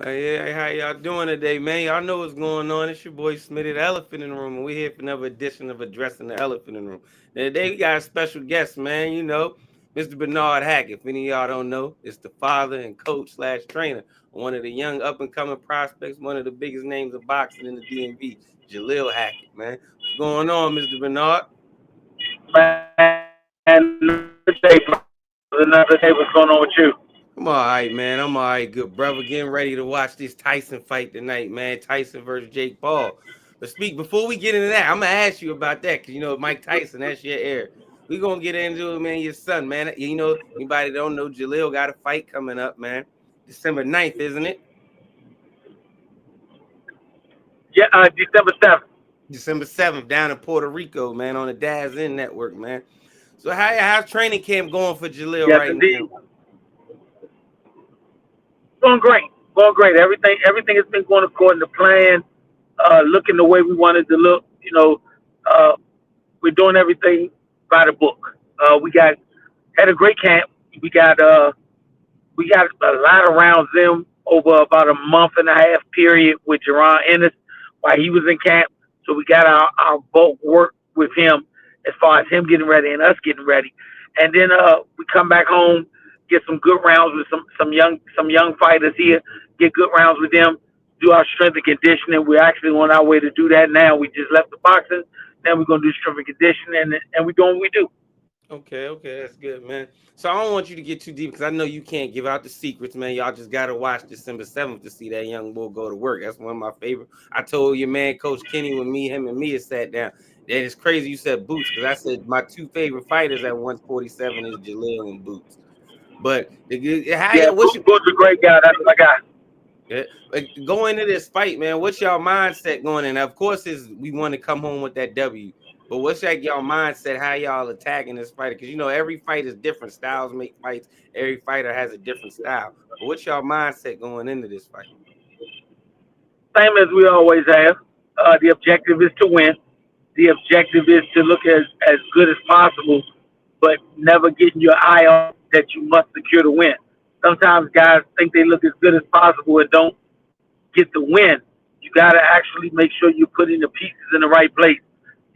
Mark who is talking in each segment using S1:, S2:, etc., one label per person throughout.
S1: Hey, how y'all doing today, man? Y'all know what's going on. It's your boy Smitty, the Elephant in the Room, and we're here for another edition of Addressing the Elephant in the Room. Now, today we got a special guest, man. Mr. Bernard Hackett. If any of y'all don't know, it's the father and coach slash trainer of one of the young up and coming prospects, one of the biggest names of boxing in the DMV, Jalil Hackett, man. What's going on, Mr. Bernard?
S2: Man, another day. What's going on with you?
S1: I'm all right, man. I'm all right, good brother. Getting ready to watch this Tyson fight tonight, man. Tyson versus Jake Paul. But before we get into that, I'm gonna ask you about that because Mike Tyson, that's your heir. We gonna get into it, man. Your son, man. Anybody that don't know, Jalil got a fight coming up, man. December 9th, isn't it?
S2: Yeah, December 7th.
S1: December 7th, down in Puerto Rico, man, on the Daz In Network, man. So how's training camp going for Jalil
S2: Yes,
S1: right
S2: indeed.
S1: now?
S2: Going great. Going great. Everything has been going according to plan. Looking the way we wanted to look. Uh, we're doing everything by the book. We got had a great camp. We got we got a lot of rounds in over about a month and a half period with Jaron Ennis while he was in camp. So we got our bulk work with him as far as him getting ready and us getting ready. And then we come back home, get some good rounds with some young fighters here, get good rounds with them, do our strength and conditioning. We're actually on our way to do that now. We just left the boxing. Then we're gonna do strength and conditioning and we're doing what we do.
S1: Okay, that's good, man. So I don't want you to get too deep because I know you can't give out the secrets, man. Y'all just gotta watch December 7th to see that young bull go to work. That's one of my favorite. I told your man, Coach Kenny, when him and Mia sat down. That it's crazy you said Boots because I said my two favorite fighters at 147 is Jalil and Boots. But how
S2: Yeah,
S1: y'all? What's your
S2: Good's a great guy. That's my guy.
S1: yeah, like, going into this fight, man? What's y'all mindset going in? Of course, is we want to come home with that W. But what's like y'all mindset? How y'all attacking this fighter? Because every fight is different. Styles make fights. Every fighter has a different style. But what's y'all mindset going into this fight?
S2: Same as we always have. The objective is to win. The objective is to look as good as possible, but never getting your eye on that you must secure the win. Sometimes guys think they look as good as possible and don't get the win. You got to actually make sure you're putting the pieces in the right place.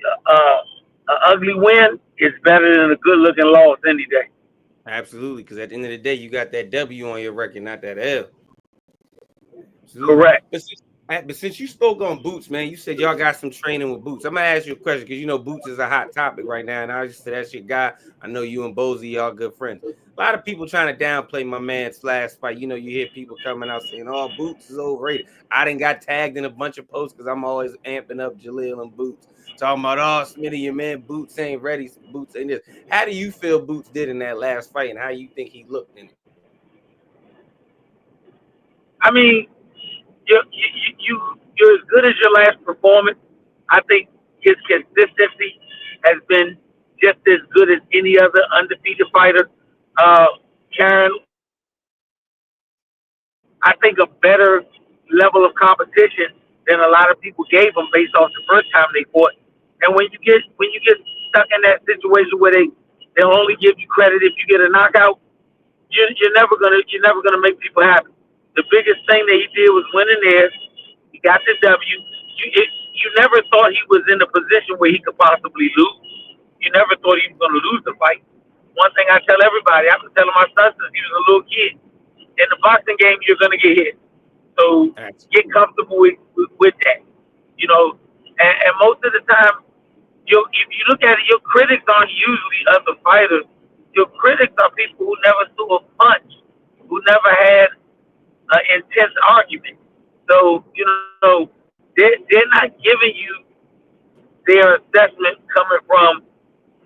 S2: An ugly win is better than a good looking loss any day.
S1: Absolutely, because at the end of the day, you got that W on your record, not that L. Absolutely.
S2: Correct.
S1: But since you spoke on Boots, man, you said y'all got some training with Boots. I'm gonna ask you a question because Boots is a hot topic right now, and I just said that's your guy. I know you and Bozy y'all good friends. A lot of people trying to downplay my man's last fight. You hear people coming out saying, "Oh, Boots is overrated." I didn't got tagged in a bunch of posts because I'm always amping up Jalil and Boots, talking about, "Oh, Smitty, your man Boots ain't ready. Boots ain't this." How do you feel Boots did in that last fight, and how you think he looked in it?
S2: I mean, you're as good as your last performance. I think his consistency has been just as good as any other undefeated fighter. Uh, Karen, I think a better level of competition than a lot of people gave him based off the first time they fought. And when you get stuck in that situation where they'll only give you credit if you get a knockout, you're never gonna make people happy. The biggest thing that he did was win in there. He got the W. You never thought he was in a position where he could possibly lose. You never thought he was going to lose the fight. One thing I tell everybody, I've been telling my son since he was a little kid, in the boxing game, you're going to get hit. So get
S1: Absolutely.
S2: comfortable with that. And most of the time, if you look at it, your critics aren't usually other fighters. Your critics are people who never threw a punch, who never had an intense argument. So, they're not giving you their assessment coming from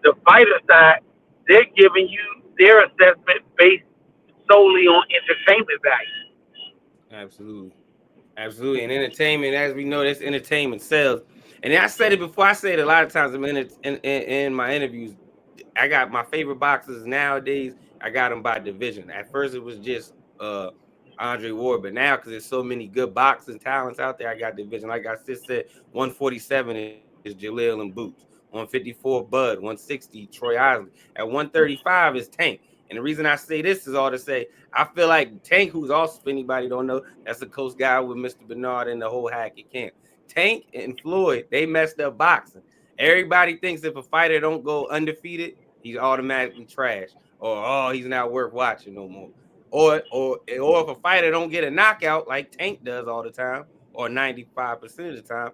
S2: the fighter side. They're giving you their assessment based solely on entertainment value.
S1: Absolutely. Absolutely. And entertainment, as we know, that's entertainment sells. And I said it before. I say it a lot of times in my interviews. I got my favorite boxers nowadays. I got them by division. At first, it was just Andre Ward, but now because there's so many good boxing talents out there, I got division. Like I just said, 147 is Jalil and Boots. 154 Bud. 160 Troy Isley. At 135 is Tank. And the reason I say this is all to say, I feel like Tank, who's also, if anybody don't know, that's the coach guy with Mr. Bernard and the whole Hackett camp. Tank and Floyd, they messed up boxing. Everybody thinks if a fighter don't go undefeated, he's automatically trash, or oh, he's not worth watching no more. Or if a fighter don't get a knockout like Tank does all the time, or 95% of the time,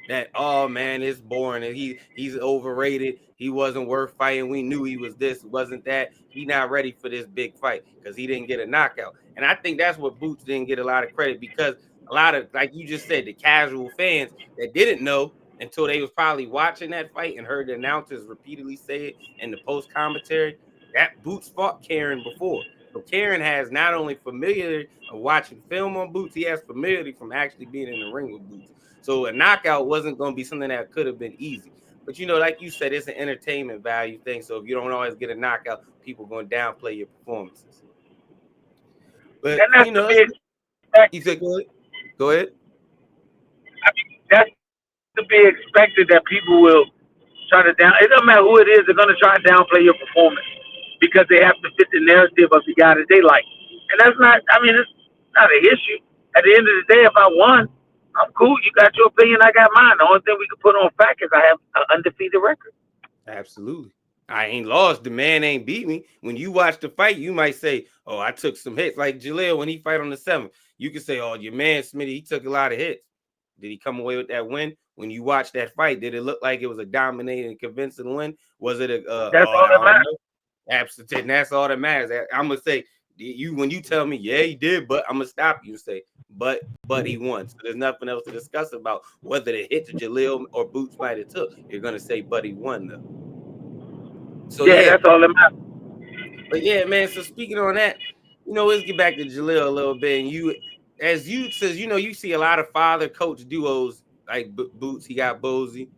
S1: that oh man, it's boring and he's overrated. He wasn't worth fighting. We knew he was this, wasn't that. He not ready for this big fight because he didn't get a knockout. And I think that's what Boots didn't get a lot of credit, because a lot of, like you just said, the casual fans that didn't know until they was probably watching that fight and heard the announcers repeatedly say it in the post commentary, that Boots fought Karen before. So Karen has not only familiarity of watching film on Boots, he has familiarity from actually being in the ring with Boots. So a knockout wasn't going to be something that could have been easy. But, you know, like you said, it's an entertainment value thing. So if you don't always get a knockout, people are going to downplay your performances. But,
S2: and that's
S1: you know, you said go ahead.
S2: I mean, that's to be expected that people will try to down. It doesn't matter who it is; they're going to try to downplay your performance because they have to fit the narrative of the guy that they like. And that's not. I mean, it's not an issue. At the end of the day, if I won, I'm cool. You got your opinion, I got mine. The only thing we can put on fact is I have an undefeated record.
S1: Absolutely. I ain't lost. The man ain't beat me. When you watch the fight, you might say, oh, I took some hits. Like Jalil, when he fight on the 7th, you can say, oh, your man Smitty, he took a lot of hits. Did he come away with that win? When you watch that fight, did it look like it was a dominating, convincing win? Was it
S2: That's all that matters.
S1: Absolutely. And that's all that matters. I'm going to say, you when you tell me, yeah, he did, but I'm going to stop you and say, but he won. So there's nothing else to discuss about whether the hit to Jalil or Boots might have took. You're going to say, but he won, though. So
S2: yeah, that's all that matters.
S1: But yeah, man. So speaking on that, you know, let's get back to Jalil a little bit. And you, as you says, you know, you see a lot of father-coach duos like Boots. He got Bozy,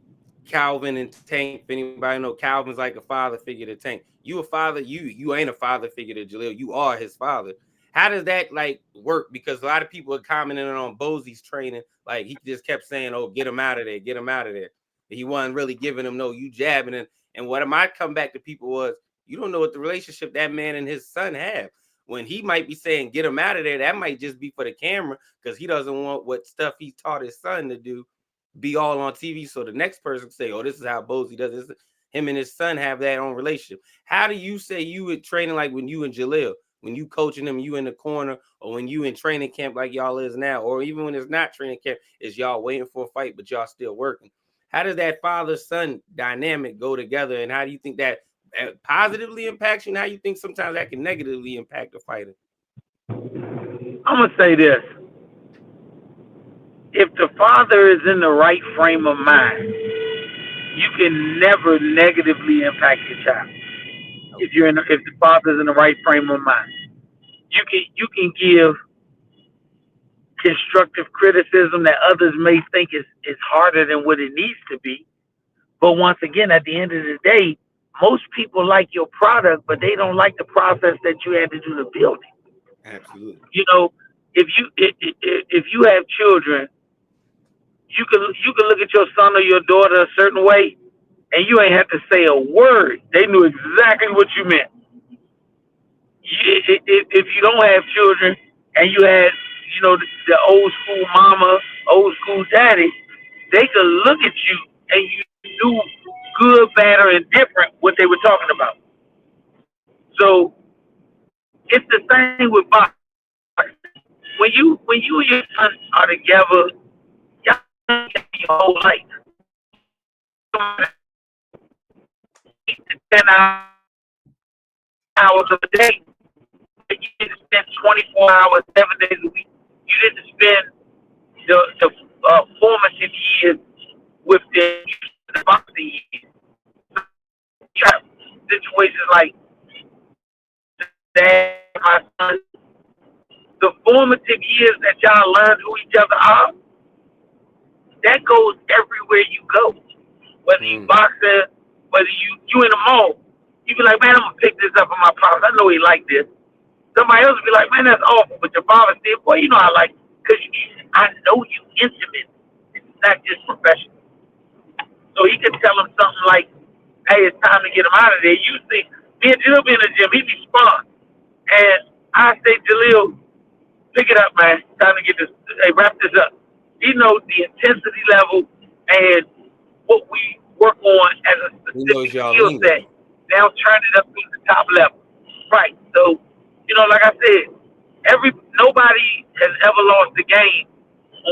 S1: Calvin, and Tank. If anybody know, Calvin's like a father figure to Tank. You a father? You ain't a father figure to Jalil. You are his father. How does that like work? Because a lot of people are commenting on Bozy's training. Like he just kept saying, "Oh, get him out of there, get him out of there." He wasn't really giving him no. You jabbing him. And what I come back to people was, you don't know what the relationship that man and his son have. When he might be saying, get him out of there, that might just be for the camera because he doesn't want what stuff he taught his son to do be all on TV. So the next person say, oh, this is how Bozy does this. Him and his son have that own relationship. How do you say you were training like when you and Jalil, when you coaching him, you in the corner, or when you in training camp like y'all is now, or even when it's not training camp, is y'all waiting for a fight, but y'all still working? How does that father-son dynamic go together? And how do you think that positively impacts you, and how you think sometimes that can negatively impact the fighter?
S2: I'm gonna say this: if the father is in the right frame of mind, you can never negatively impact your child. If the father's in the right frame of mind, you can give constructive criticism that others may think is harder than what it needs to be. But once again, at the end of the day, most people like your product, but they don't like the process that you had to do to build it.
S1: Absolutely.
S2: You know, if you have children, you can look at your son or your daughter a certain way, and you ain't have to say a word. They knew exactly what you meant. If you don't have children and you had, you know, the old school mama, old school daddy, they could look at you and you knew good, bad, or indifferent what they were talking about. So it's the same with boxing. When you and your son are together, y'all your whole life. 10 hours of the day. You didn't spend 24 hours, 7 days a week. You didn't spend the formative years with the boxing years. Situations like that, my son, the formative years that y'all learned who each other are, that goes everywhere you go. Whether you boxing, whether you in the mall, you be like, man, I'm gonna pick this up for my pops. I know he like this. Somebody else would be like, man, that's awful. But your father said, boy, you know I like it. Because I know you intimate. It's not just professional. So he could tell him something like, hey, it's time to get him out of there. You think, Me and Jalil be in the gym. He be sparring. And I say, Jalil, pick it up, man. Time to get this. Hey, wrap this up. He knows the intensity level and what we work on as a
S1: He knows
S2: specific
S1: y'all
S2: skill
S1: lingo.
S2: set. Now turn it up to the top level. Right. So, like I said, nobody has ever lost the game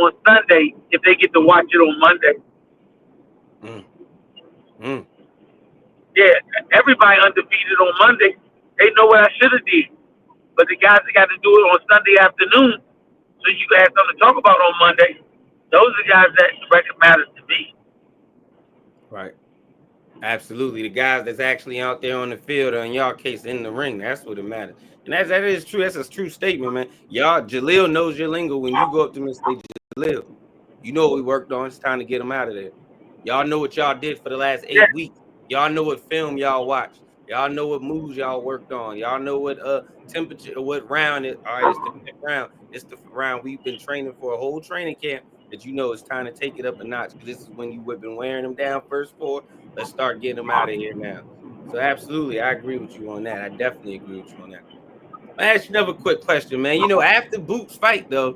S2: on Sunday if they get to watch it on Monday.
S1: Mm. Mm.
S2: Yeah, everybody undefeated on Monday. They know what I should have did. But the guys that got to do it on Sunday afternoon, so you can have something to talk about on Monday, those are the guys that the record matters to me.
S1: Right. Absolutely. The guys that's actually out there on the field, or in y'all case, in the ring, that's what it matters. And that is true. That's a true statement, man. Y'all, Jalil knows your lingo. When you go up to him and say, Jalil, you know what we worked on. It's time to get him out of there. Y'all know what y'all did for the last 8 weeks. Y'all know what film y'all watched. Y'all know what moves y'all worked on. Y'all know what temperature, what round it. All right, it's the fifth round. It's the round we've been training for a whole training camp. That you know it's time to take it up a notch, because this is when you have been wearing them down first 4. Let's start getting them out of here now. So absolutely, I agree with you on that. I definitely agree with you on that. I ask you another quick question, man. After Boots fight though,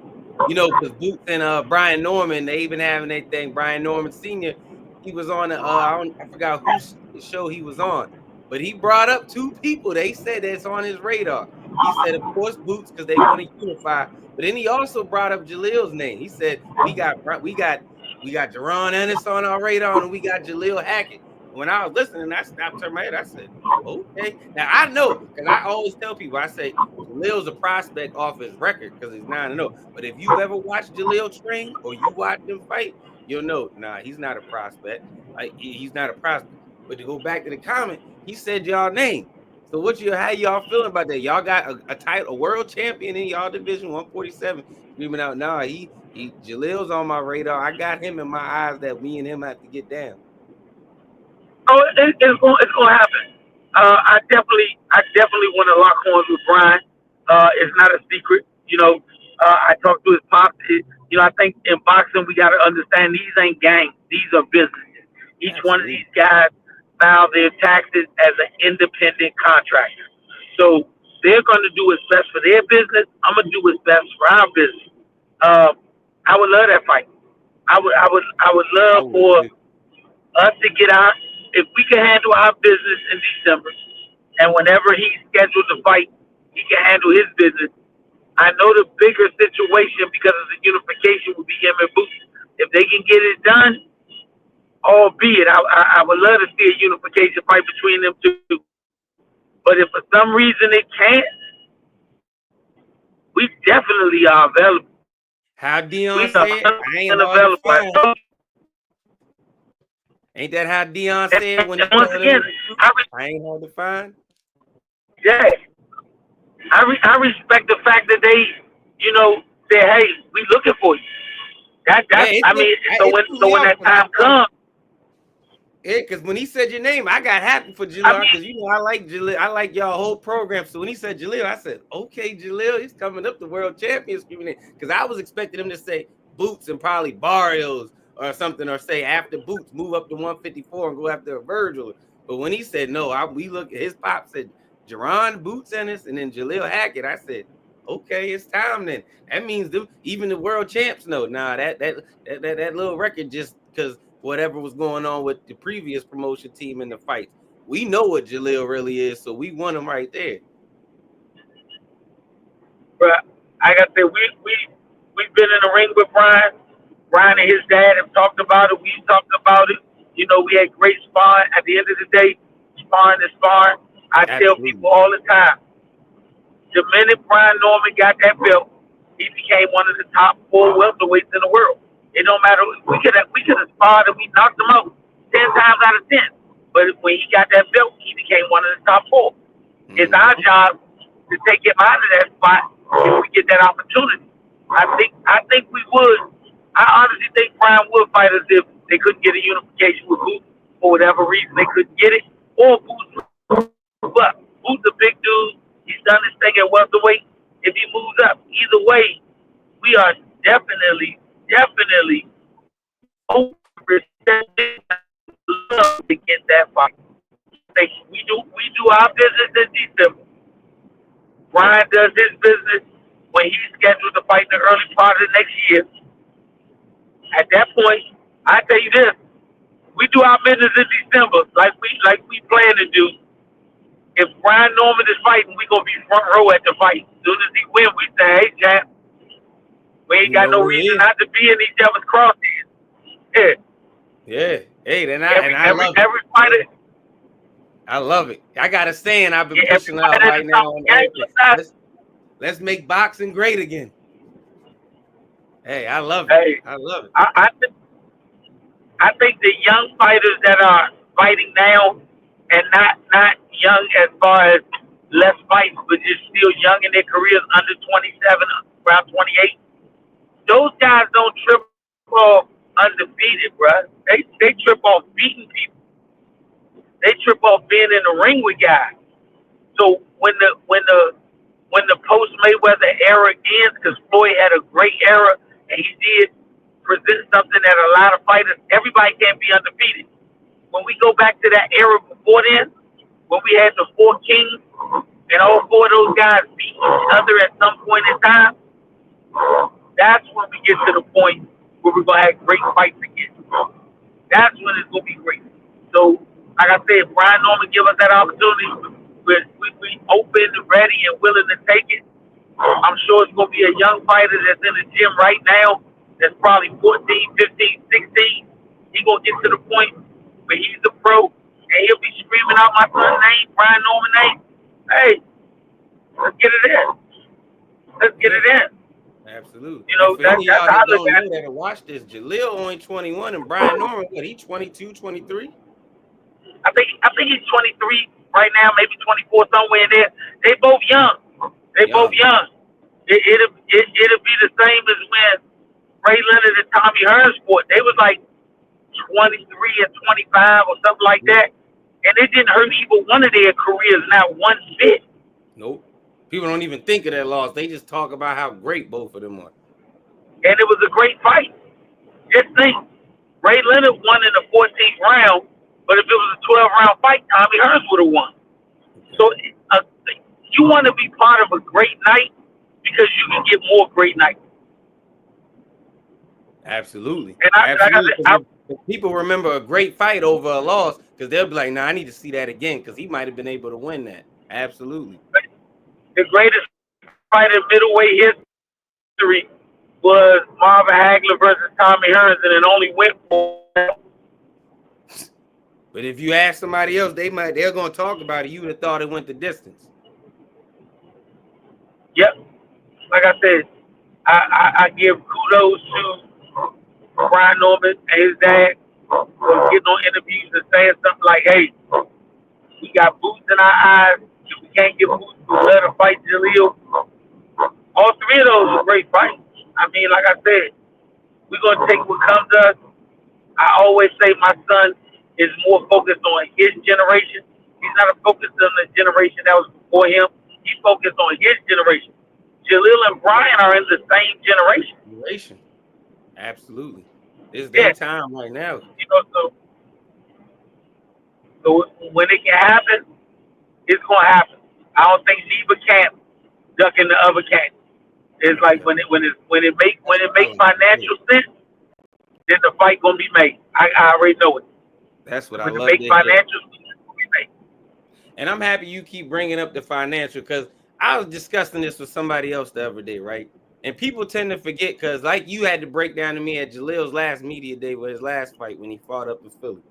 S1: because Boots and Brian Norman, they even having that thing. Brian Norman Sr., he was on I forgot whose show he was on, but he brought up 2 people. They said that's on his radar. He said, of course, Boots, because they want to unify. But then he also brought up Jalil's name. He said, we got Jaron Ennis on our radar, and we got Jalil Hackett. When I was listening, I stopped, turned my head. I said, okay. Now I know, because I always tell people, I say Jalil's a prospect off his record because he's 9-0. But if you've ever watched Jalil train or you watch him fight, you'll know, nah, he's not a prospect. He's not a prospect. But to go back to the comment, he said y'all name. So how y'all feeling about that? Y'all got a title, a world champion in y'all division, 147, screaming out, nah, Jalil's on my radar. I got him in my eyes that me and him have to get down.
S2: Oh, it's going to happen. I definitely want to lock horns with Brian. It's not a secret. I talked to his pops. I think in boxing we got to understand these ain't gangs. These are businesses. Each one of these guys file their taxes as an independent contractor. So they're going to do what's best for their business. I'm going to do what's best for our business. I would love that fight. I would love for us to get out. If we can handle our business in December, and whenever he's scheduled to fight, he can handle his business. I know the bigger situation because of the unification would be him and Boots. If they can get it done, albeit I would love to see a unification fight between them 2. But if for some reason it can't, we definitely are available.
S1: How Dion said, I ain't hard to find. Ain't that how Dion said when he
S2: once again,
S1: I ain't hard to find?
S2: Yeah. I respect the fact that they, say, hey, we looking for you. So when that time comes.
S1: Yeah, because when he said your name, I got happy for Jalil, because I like Jalil. I like y'all whole program. So when he said Jalil, I said, okay, Jalil, he's coming up the world champion screaming it. Because I was expecting him to say Boots and probably Barrios or something, or say after Boots, move up to 154 and go after a Virgil. But when he said no, we look at his pop said Jaron, Boots Ennis, and then Jalil Hackett. I said, okay, it's time then. That means even the world champs know. Nah, that little record just because whatever was going on with the previous promotion team in the fights. We know what Jalil really is, so we want him right there.
S2: But like I said, we've been in the ring with Brian. Brian and his dad have talked about it. We've talked about it. We had great sparring. At the end of the day, sparring is sparring. I tell people all the time, the minute Brian Norman got that belt, he became one of the top 4 welterweights in the world. It don't matter. We could have sparred and we knocked him out 10 times out of 10. But when he got that belt, he became one of the top 4. Mm-hmm. It's our job to take him out of that spot if we get that opportunity. I think we would. I honestly think Brian would fight us if they couldn't get a unification with Boots for whatever reason they couldn't get it, or Boots. But Boots a big dude. He's done his thing at welterweight. If he moves up, either way, we are definitely open to get that fight. say we do our business in December. Brian does his business when he's scheduled to fight in the early part of the next year. At that point, I tell you this: we do our business in December, like we plan to do. If Brian Norman is fighting, we gonna be front row at the fight. As soon as he win, we say, "Hey, champ, we ain't got no reason not to be in each other's crosshairs." Yeah.
S1: Yeah. Hey, then
S2: every
S1: fighter. I love it. I got a saying I've been pushing out right now on everything. Let's make boxing great again. Hey, I love it.
S2: Hey,
S1: I love it.
S2: I think the young fighters that are fighting now, and not young as far as less fights, but just still young in their careers, under 27, around 28. Those guys don't trip off undefeated, bruh. They trip off beating people. They trip off being in the ring with guys. So when the post Mayweather era ends, because Floyd had a great era and he did present something that a lot of fighters, everybody can't be undefeated. When we go back to that era before then, when we had the 4 kings and all 4 of those guys beat each other at some point in time, that's when we get to the point where we're going to have great fights again. That's when it's going to be great. So, like I said, Brian Norman give us that opportunity. We open, ready, and willing to take it. I'm sure it's going to be a young fighter that's in the gym right now that's probably 14, 15, 16. He's going to get to the point where he's a pro, and he'll be screaming out my son's name, Brian Norman name. Hey, let's get it in. Let's get it in.
S1: Absolutely.
S2: You know,
S1: that's y'all that don't know that to watch this, Jalil only 21 and Brian Norman, what, he 22, 23?
S2: I think he's 23 right now, maybe 24, somewhere in there. They both young. Both young. It'll be the same as when Ray Leonard and Tommy Hearns fought. They was like 23 and 25 or something like that. And it didn't hurt either one of their careers, not one bit.
S1: Nope. People don't even think of that loss. They just talk about how great both of them are.
S2: And it was a great fight. Just think, Ray Leonard won in the 14th round, but if it was a 12-round fight, Tommy Hearns would have won. So you want to be part of a great night because you can get more great nights.
S1: Absolutely.
S2: And
S1: Absolutely. People remember a great fight over a loss because they'll be like, "Nah, I need to see that again," because he might have been able to win that. Absolutely.
S2: The greatest fight in middleweight history was Marvin Hagler versus Tommy Hearns, and it only went for.
S1: But if you ask somebody else, they're going to talk about it. You would have thought it went the distance.
S2: Yep. Like I said, I give kudos to Brian Norman and his dad for getting on interviews and saying something like, "Hey, we got boots in our eyes. If we can't get boots, we'll let her fight Jalil." All 3 of those were great fights. I mean, like I said, we're going to take what comes to us. I always say my son is more focused on his generation. He's not focused on the generation that was before him. He's focused on his generation. Jalil and Brian are in the same generation.
S1: Absolutely. It's their time right now.
S2: You know, so when it can happen, it's going to happen. I don't think neither camp ducking the other camp. It's like when it makes financial sense, then the fight gonna be made. I already know it.
S1: That's what
S2: when
S1: I love.
S2: When it makes financial sense, it's gonna be made.
S1: And I'm happy you keep bringing up the financial because I was discussing this with somebody else the other day, right? And people tend to forget because, like you had to break down to me at Jalil's last media day with his last fight when he fought up in Philly.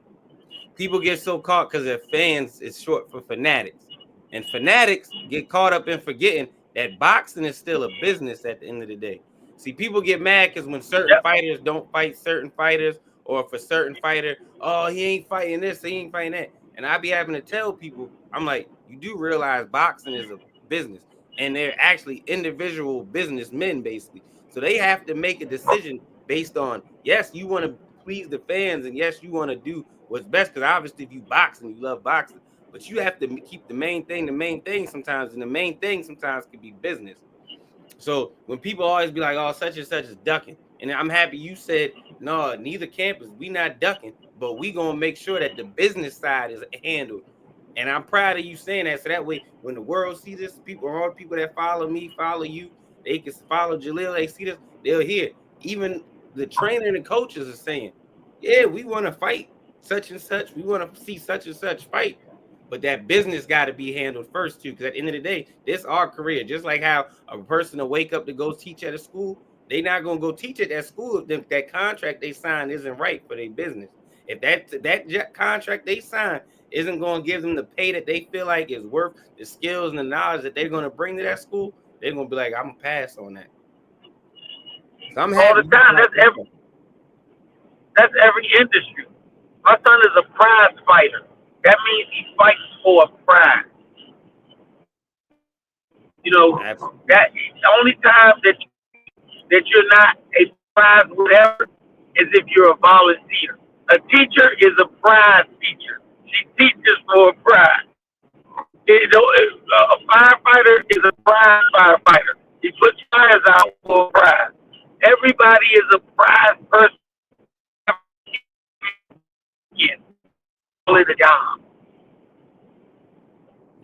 S1: People get so caught because their fans is short for fanatics. And fanatics get caught up in forgetting that boxing is still a business at the end of the day. See, people get mad because when certain fighters don't fight certain fighters, or if a certain fighter, oh, he ain't fighting this, he ain't fighting that. And I be having to tell people, I'm like, you do realize boxing is a business. And they're actually individual businessmen, basically. So they have to make a decision based on, yes, you want to please the fans, and yes, you want to do what's best, because obviously if you boxing, you love boxing. But you have to keep the main thing sometimes, and the main thing sometimes can be business. So when people always be like, oh, such and such is ducking, and I'm happy you said, no, neither camp is, we not ducking, but we going to make sure that the business side is handled And I'm proud of you saying that. So that way, when the world see this, people, all the people that follow me, follow you, they can follow Jalil. They see this, they'll hear. Even the trainer and the coaches are saying, yeah, we want to fight such and such. We want to see such and such fight. But that business got to be handled first, too. Because at the end of the day, this is our career. Just like how a person to wake up to go teach at a school, they're not going to go teach at that school if that contract they signed isn't right for their business. If that contract they signed isn't going to give them the pay that they feel like is worth the skills and the knowledge that they're going to bring to that school, they're going to be like, I'm going to pass on that. So I'm happy.
S2: All the time. That's every industry. My son is a prize fighter. That means he fights for a prize. You know,
S1: Absolutely.
S2: that the only time that you're not a prize whatever is if you're a volunteer. A teacher is a prize teacher. She teaches for a prize. You know, a firefighter is a prize firefighter. He puts fires out for a prize. Everybody is a prize person. Yeah, only the job.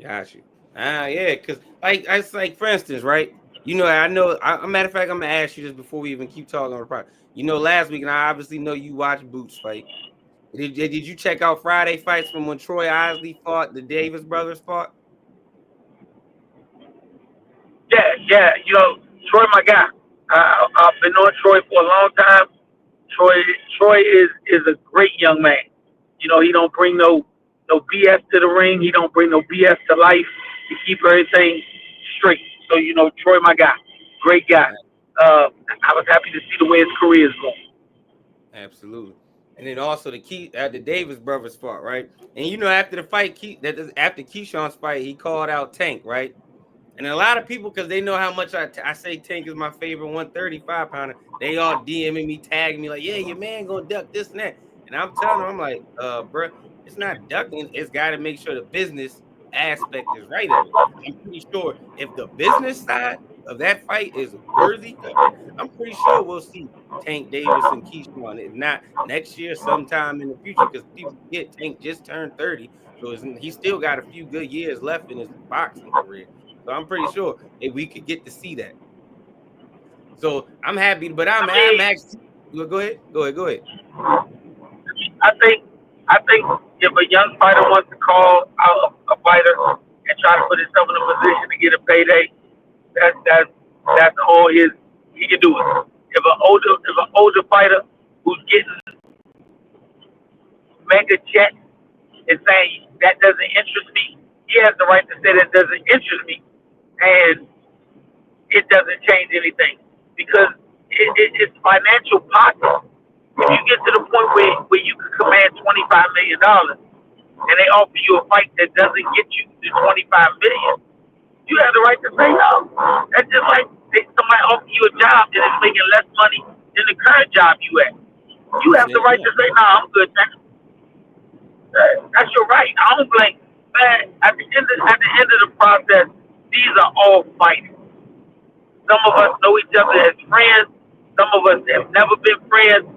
S1: Got you. Yeah, because like it's like for instance, right? You know, a matter of fact, I'm gonna ask you this before we even keep talking on the product. You know, last week, and I obviously know you watched Boots fight. Did you check out Friday fights from when Troy Isley fought, the Davis brothers fought?
S2: Yeah. You know, Troy, my guy. I've been knowing Troy for a long time. Troy is a great young man. You know, he don't bring no BS to the ring. He don't bring no BS to life. He keep everything straight. So you know, Troy, my guy, great guy. I was happy to see the way his career is going.
S1: Absolutely. And then also the Davis brothers fought, right? And you know, after the fight, after Keyshawn's fight, he called out Tank, right? And a lot of people, because they know how much I say Tank is my favorite 135 pounder, they all DMing me, tagging me like, yeah, your man gonna duck this and that. And I'm telling them, I'm like, bro, it's not ducking. It's got to make sure the business aspect is right of it. I'm pretty sure if the business side of that fight is worthy of it, I'm pretty sure we'll see Tank Davis and Keyshawn. If not next year, sometime in the future, because people forget Tank just turned 30. So he's still got a few good years left in his boxing career. So I'm pretty sure we could get to see that. So I'm happy, but I'm actually go ahead.
S2: I think if a young fighter wants to call out a fighter and try to put himself in a position to get a payday, that's all he can do it. If an older fighter who's getting mega checks is saying that doesn't interest me, he has the right to say that doesn't interest me, and it doesn't change anything because it's financial pocket. If you get to the point where you can command $25 million and they offer you a fight that doesn't get you to $25 million, you have the right to say no. That's just like somebody offer you a job that is making less money than the current job you at. You have the right to say no. I'm good. That's your right. I don't blame. Man, at the end of the process, these are all fighters. Some of us know each other as friends. Some of us have never been friends.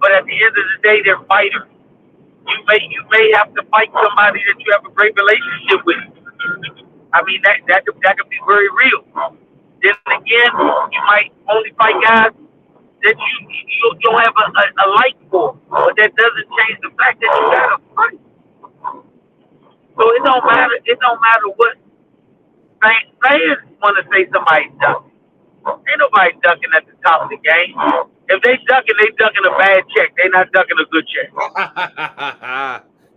S2: But at the end of the day, they're fighters. You may have to fight somebody that you have a great relationship with. I mean, that could be very real. Then again, you might only fight guys that you don't have a like for, but that doesn't change the fact that you got to fight. So it don't matter. It don't matter what fans want to say somebody's ducking. Ain't nobody ducking at the top of the game. If they ducking a bad check. They not ducking a good check.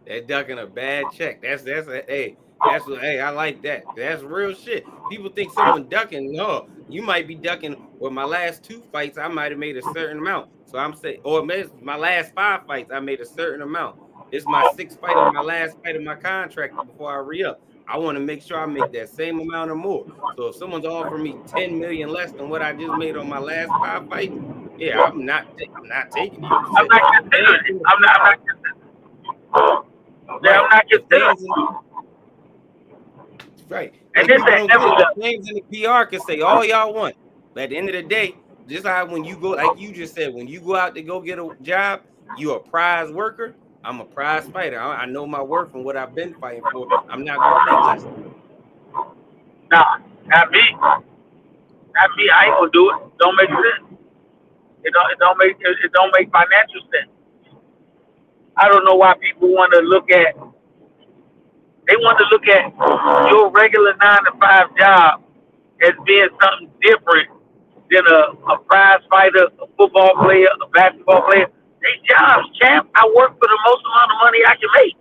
S1: They're ducking a bad check. Hey, I like that. That's real shit. People think someone ducking. No, you might be ducking. Well, my last 2 fights, I might have made a certain amount. So I'm saying, or my last 5 fights, I made a certain amount. This is my 6th fight and my last fight of my contract before I re-up. I want to make sure I make that same amount or more. So if someone's offering me 10 million less than what I just made on my last 5 fights, yeah, I'm not taking it.
S2: I'm not considering it. I'm not considering it.
S1: Right.
S2: And this ain't never done.
S1: Flames in the PR can say all y'all want. But at the end of the day, just like when you go, like you just said, when you go out to go get a job, you're a prize worker. I'm a prize fighter. I know my worth and what I've been fighting for. I'm not gonna take less than it.
S2: Nah, not me. Not me. I ain't gonna do it. Don't make sense. It don't make financial sense. I don't know why people want to look at. They want to look at your regular 9 to 5 job as being something different than a prize fighter, a football player, a basketball player. They jobs, champ. I work for the most amount of money I can make.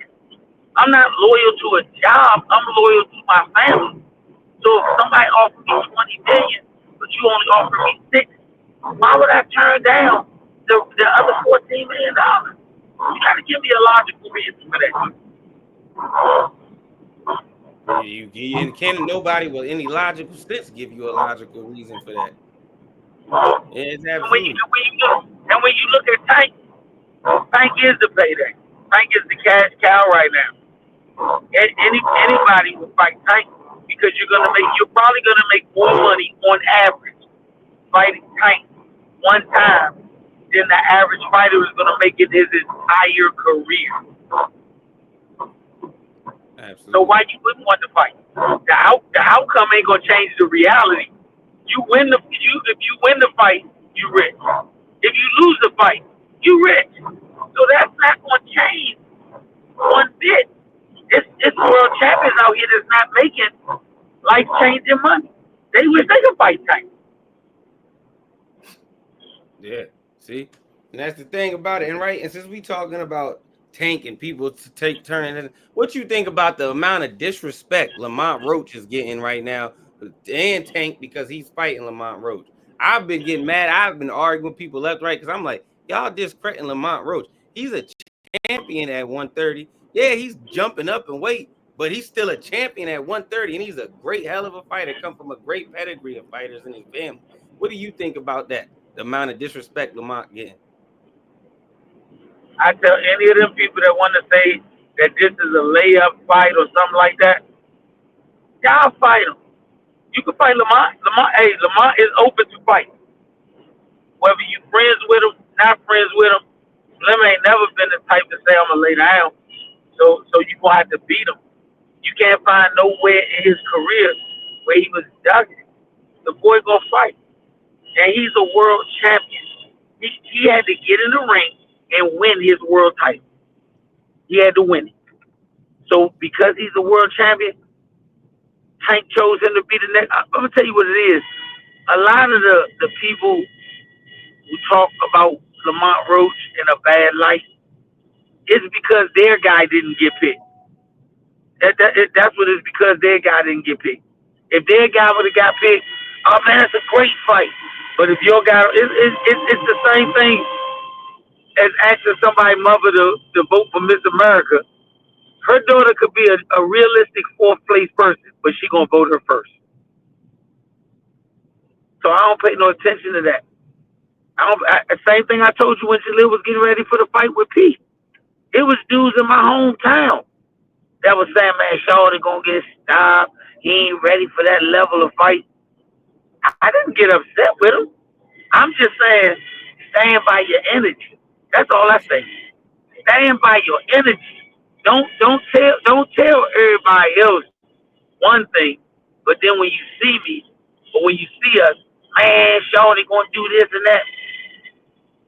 S2: I'm not loyal to a job. I'm loyal to my family. So if somebody offers me 20 million, but you only offer me 6, why would I turn down the other $14 million? You got to give me a logical reason for that.
S1: You can't nobody with any logical sense give you a logical reason for that. It's absolutely.
S2: And when you look at Tank, Tank is the payday. Tank is the cash cow right now. Anybody will fight Tank because you're probably gonna make more money on average fighting Tank one time than the average fighter is gonna make in his entire career.
S1: Absolutely.
S2: So why you wouldn't want to fight? The outcome ain't gonna change the reality. If you win the fight, you rich. If you lose the fight, you rich. So that's not gonna change one bit. It's world champions out here that's not making life changing money. They wish they could fight Tank.
S1: Yeah. See, and that's the thing about it. And since we talking about Tank and people to take turn, what you think about the amount of disrespect Lamont Roach is getting right now, and Tank because he's fighting Lamont Roach? I've been getting mad. I've been arguing with people left, right, because I'm like, y'all discrediting Lamont Roach. He's a champion at 130. Yeah, he's jumping up in weight, but he's still a champion at 130, and he's a great hell of a fighter, come from a great pedigree of fighters in his family. What do you think about that? The amount of disrespect Lamont getting.
S2: I tell any of them people that want to say that this is a layup fight or something like that, y'all fight him. You can fight Lamont. Lamont is open to fight. Whether you friends with him, not friends with him, Slim ain't never been the type to say I'm gonna lay down. So you gonna have to beat him. You can't find nowhere in his career where he was dogging. The boy gonna fight, and he's a world champion. He had to get in the ring and win his world title. He had to win it. So because he's a world champion, Tank chose him to be the next. I'm gonna tell you what it is. A lot of the people who talk about Lamont Roach in a bad light, it's because their guy didn't get picked. That's what it's because their guy didn't get picked. If their guy would have got picked, oh man, that's a great fight. But if your guy, it's the same thing as asking somebody's mother to vote for Miss America. Her daughter could be a realistic 4th-place person, but she gonna vote her first. So I don't pay no attention to that. Same thing I told you when Jalil was getting ready for the fight with Pete. It was dudes in my hometown that was saying, man, Shawty gonna get stopped. He ain't ready for that level of fight. I didn't get upset with him. I'm just saying, stand by your energy. That's all I say. Stand by your energy. Don't tell everybody else one thing, but then when you see me or when you see us, man, Shawty gonna do this and that.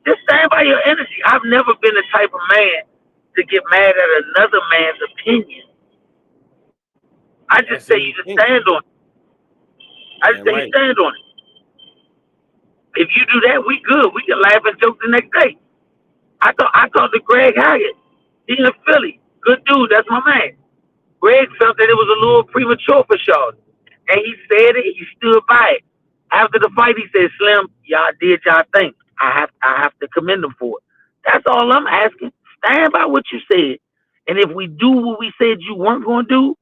S2: Just stand by your energy. I've never been the type of man to get mad at another man's opinion. I just say you just stand on it. I just say you stand on it. If you do that, we good. We can laugh and joke the next day. I talked to Greg Hackett. He's in Philly. Good dude. That's my man. Greg felt that it was a little premature for Shawty. And he said it. He stood by it. After the fight, he said, Slim, y'all did y'all thing. I have to commend them for it. That's all I'm asking. Stand by what you said. And if we do what we said you weren't going to do,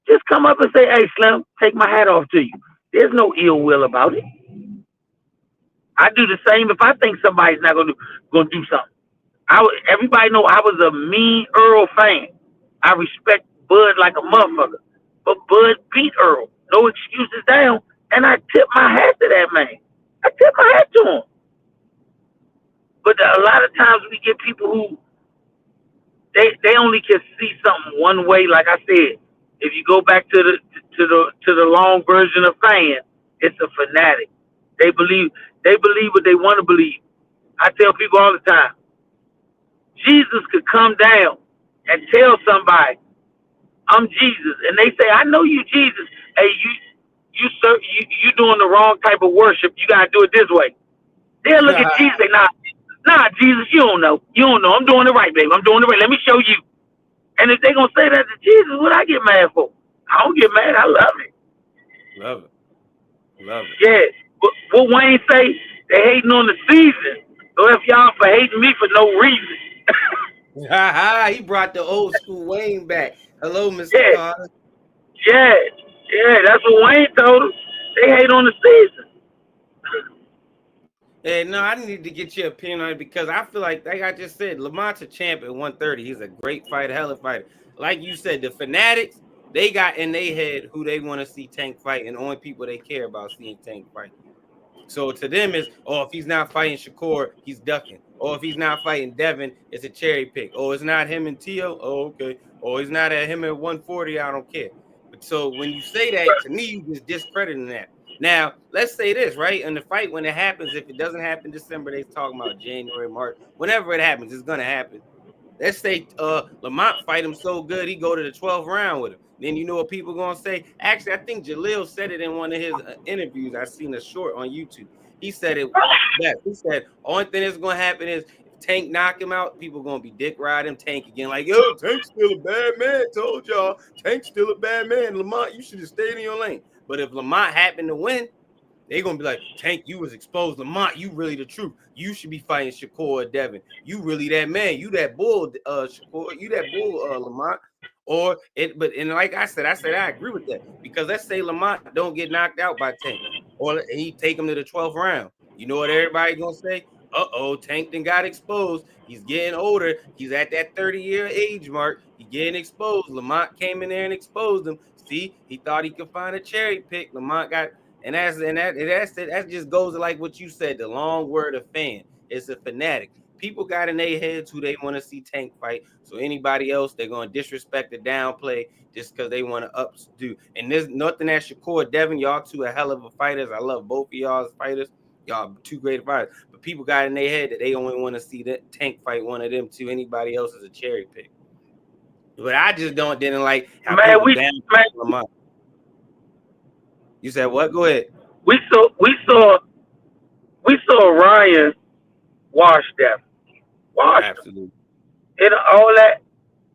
S2: just come up and say, hey, Slim, take my hat off to you. There's no ill will about it. I do the same if I think somebody's not going to do something. Everybody know I was a mean Earl fan. I respect Bud like a motherfucker. But Bud beat Earl. No excuses down. And I tip my hat to that man. I tip my hat to him. But a lot of times we get people who they only can see something one way. Like I said, if you go back to the long version of fan, it's a fanatic. They believe what they want to believe. I tell people all the time, Jesus could come down and tell somebody, "I'm Jesus," and they say, "I know you, Jesus." Hey, you doing the wrong type of worship. You gotta do it this way. They'll look at Jesus and say, nah, Jesus, you don't know. You don't know. I'm doing it right, baby. I'm doing it right. Let me show you. And if they gonna say that to Jesus, what I get mad for? I don't get mad. I love it.
S1: Love it. Love it.
S2: Yeah. What Wayne say? They hating on the season. So if y'all for hating me for no reason.
S1: He brought the old school Wayne back. Hello, Mr.
S2: Yeah.
S1: Carter.
S2: Yeah. That's what Wayne told us. They hate on the season.
S1: Yeah, no, I need to get your opinion on it because I feel like I just said, Lamont's a champ at 130. He's a great fighter, hell of a fighter. Like you said, the fanatics, they got in their head who they want to see Tank fight, and the only people they care about seeing Tank fight. So to them is, if he's not fighting Shakur, he's ducking. Or if he's not fighting Devin, it's a cherry pick. It's not him and Tio. Oh, okay. Or he's not at him at 140. I don't care. But so when you say that, to me, you just discrediting that. Now, let's say this, right? In the fight, when it happens, if it doesn't happen December, they're talking about January, March. Whenever it happens, it's going to happen. Let's say Lamont fight him so good, he go to the 12th round with him. Then you know what people going to say? Actually, I think Jalil said it in one of his interviews. I seen a short on YouTube. He said it best. He said, only thing that's going to happen is if Tank knock him out, people going to be dick riding Tank again. Like, yo, Tank's still a bad man. Told y'all, Tank's still a bad man. Lamont, you should have stayed in your lane. But if Lamont happened to win, they're going to be like, Tank, you was exposed. Lamont, you really the truth. You should be fighting Shakur or Devin. You really that man. You that bull, Shakur. You that bull, Lamont. And like I said, I agree with that. Because let's say Lamont don't get knocked out by Tank. Or he take him to the 12th round. You know what everybody going to say? Tank then got exposed. He's getting older. He's at that 30-year age mark. He getting exposed. Lamont came in there and exposed him. See, he thought he could find a cherry pick. Lamont got... And that just goes to like what you said, the long word of fan. It's a fanatic. People got in their heads who they want to see Tank fight. So anybody else, they're going to disrespect the downplay just because they want to updo. And there's nothing that Shakur, Devin, y'all two are hell of a fighters. I love both of y'all as fighters. Y'all two great fighters. But people got in their head that they only want to see that Tank fight one of them two. Anybody else is a cherry pick. But I just didn't like how people downplay Lamont. You said what? Go ahead.
S2: We saw Ryan wash them.
S1: Absolutely.
S2: And all that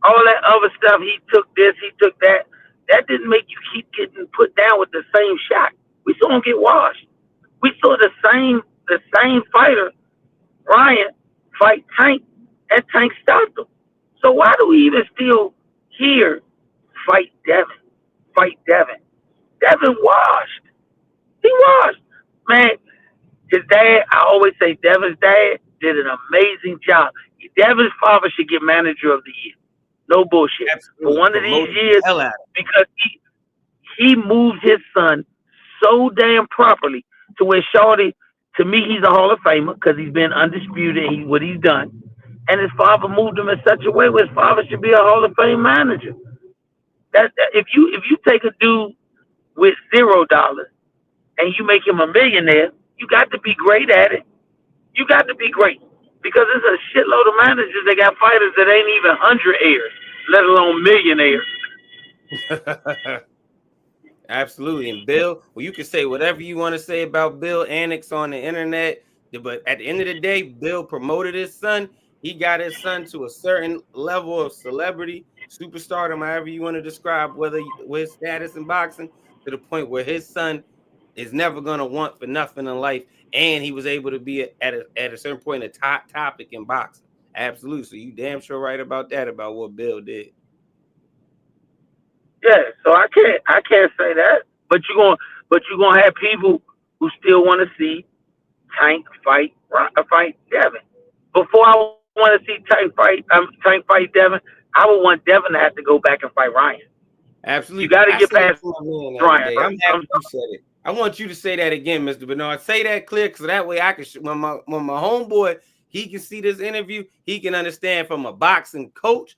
S2: other stuff. He took this. He took that. That didn't make you keep getting put down with the same shot. We saw him get washed. We saw the same fighter, Ryan, fight Tank, and Tank stopped him. So why do we even still hear fight Devin? Devin washed. He washed. Man, his dad, I always say Devin's dad did an amazing job. Devin's father should get manager of the year. No bullshit.
S1: Absolutely.
S2: For one of these years, because he moved his son so damn properly to where Shorty, to me, he's a Hall of Famer because he's been undisputed in what he's done. And his father moved him in such a way where his father should be a Hall of Fame manager. That if you take a dude with $0 and you make him a millionaire, you got to be great at it. You got to be great because there's a shitload of managers that got fighters that ain't even 100 heirs, let alone millionaires.
S1: Absolutely. And Bill, well, you can say whatever you want to say about Bill Annex on the internet, but at the end of the day, Bill promoted his son. He got his son to a certain level of celebrity, superstardom, however you want to describe with his status in boxing, to the point where his son is never going to want for nothing in life. And he was able to be at a certain point a top topic in boxing. Absolutely. So you damn sure right about that, about what Bill did.
S2: Yeah, so I can't say that. But you're gonna have people who still want to see Tank fight Devin. Before I want to see Tank fight Devin, I would want Devin to have to go back and fight Ryan.
S1: Absolutely.
S2: You got to get past
S1: Ryan. I'm happy you said it. I want you to say that again, Mr. Bernard. Say that clear, so that way I can, when my homeboy, he can see this interview, he can understand from a boxing coach,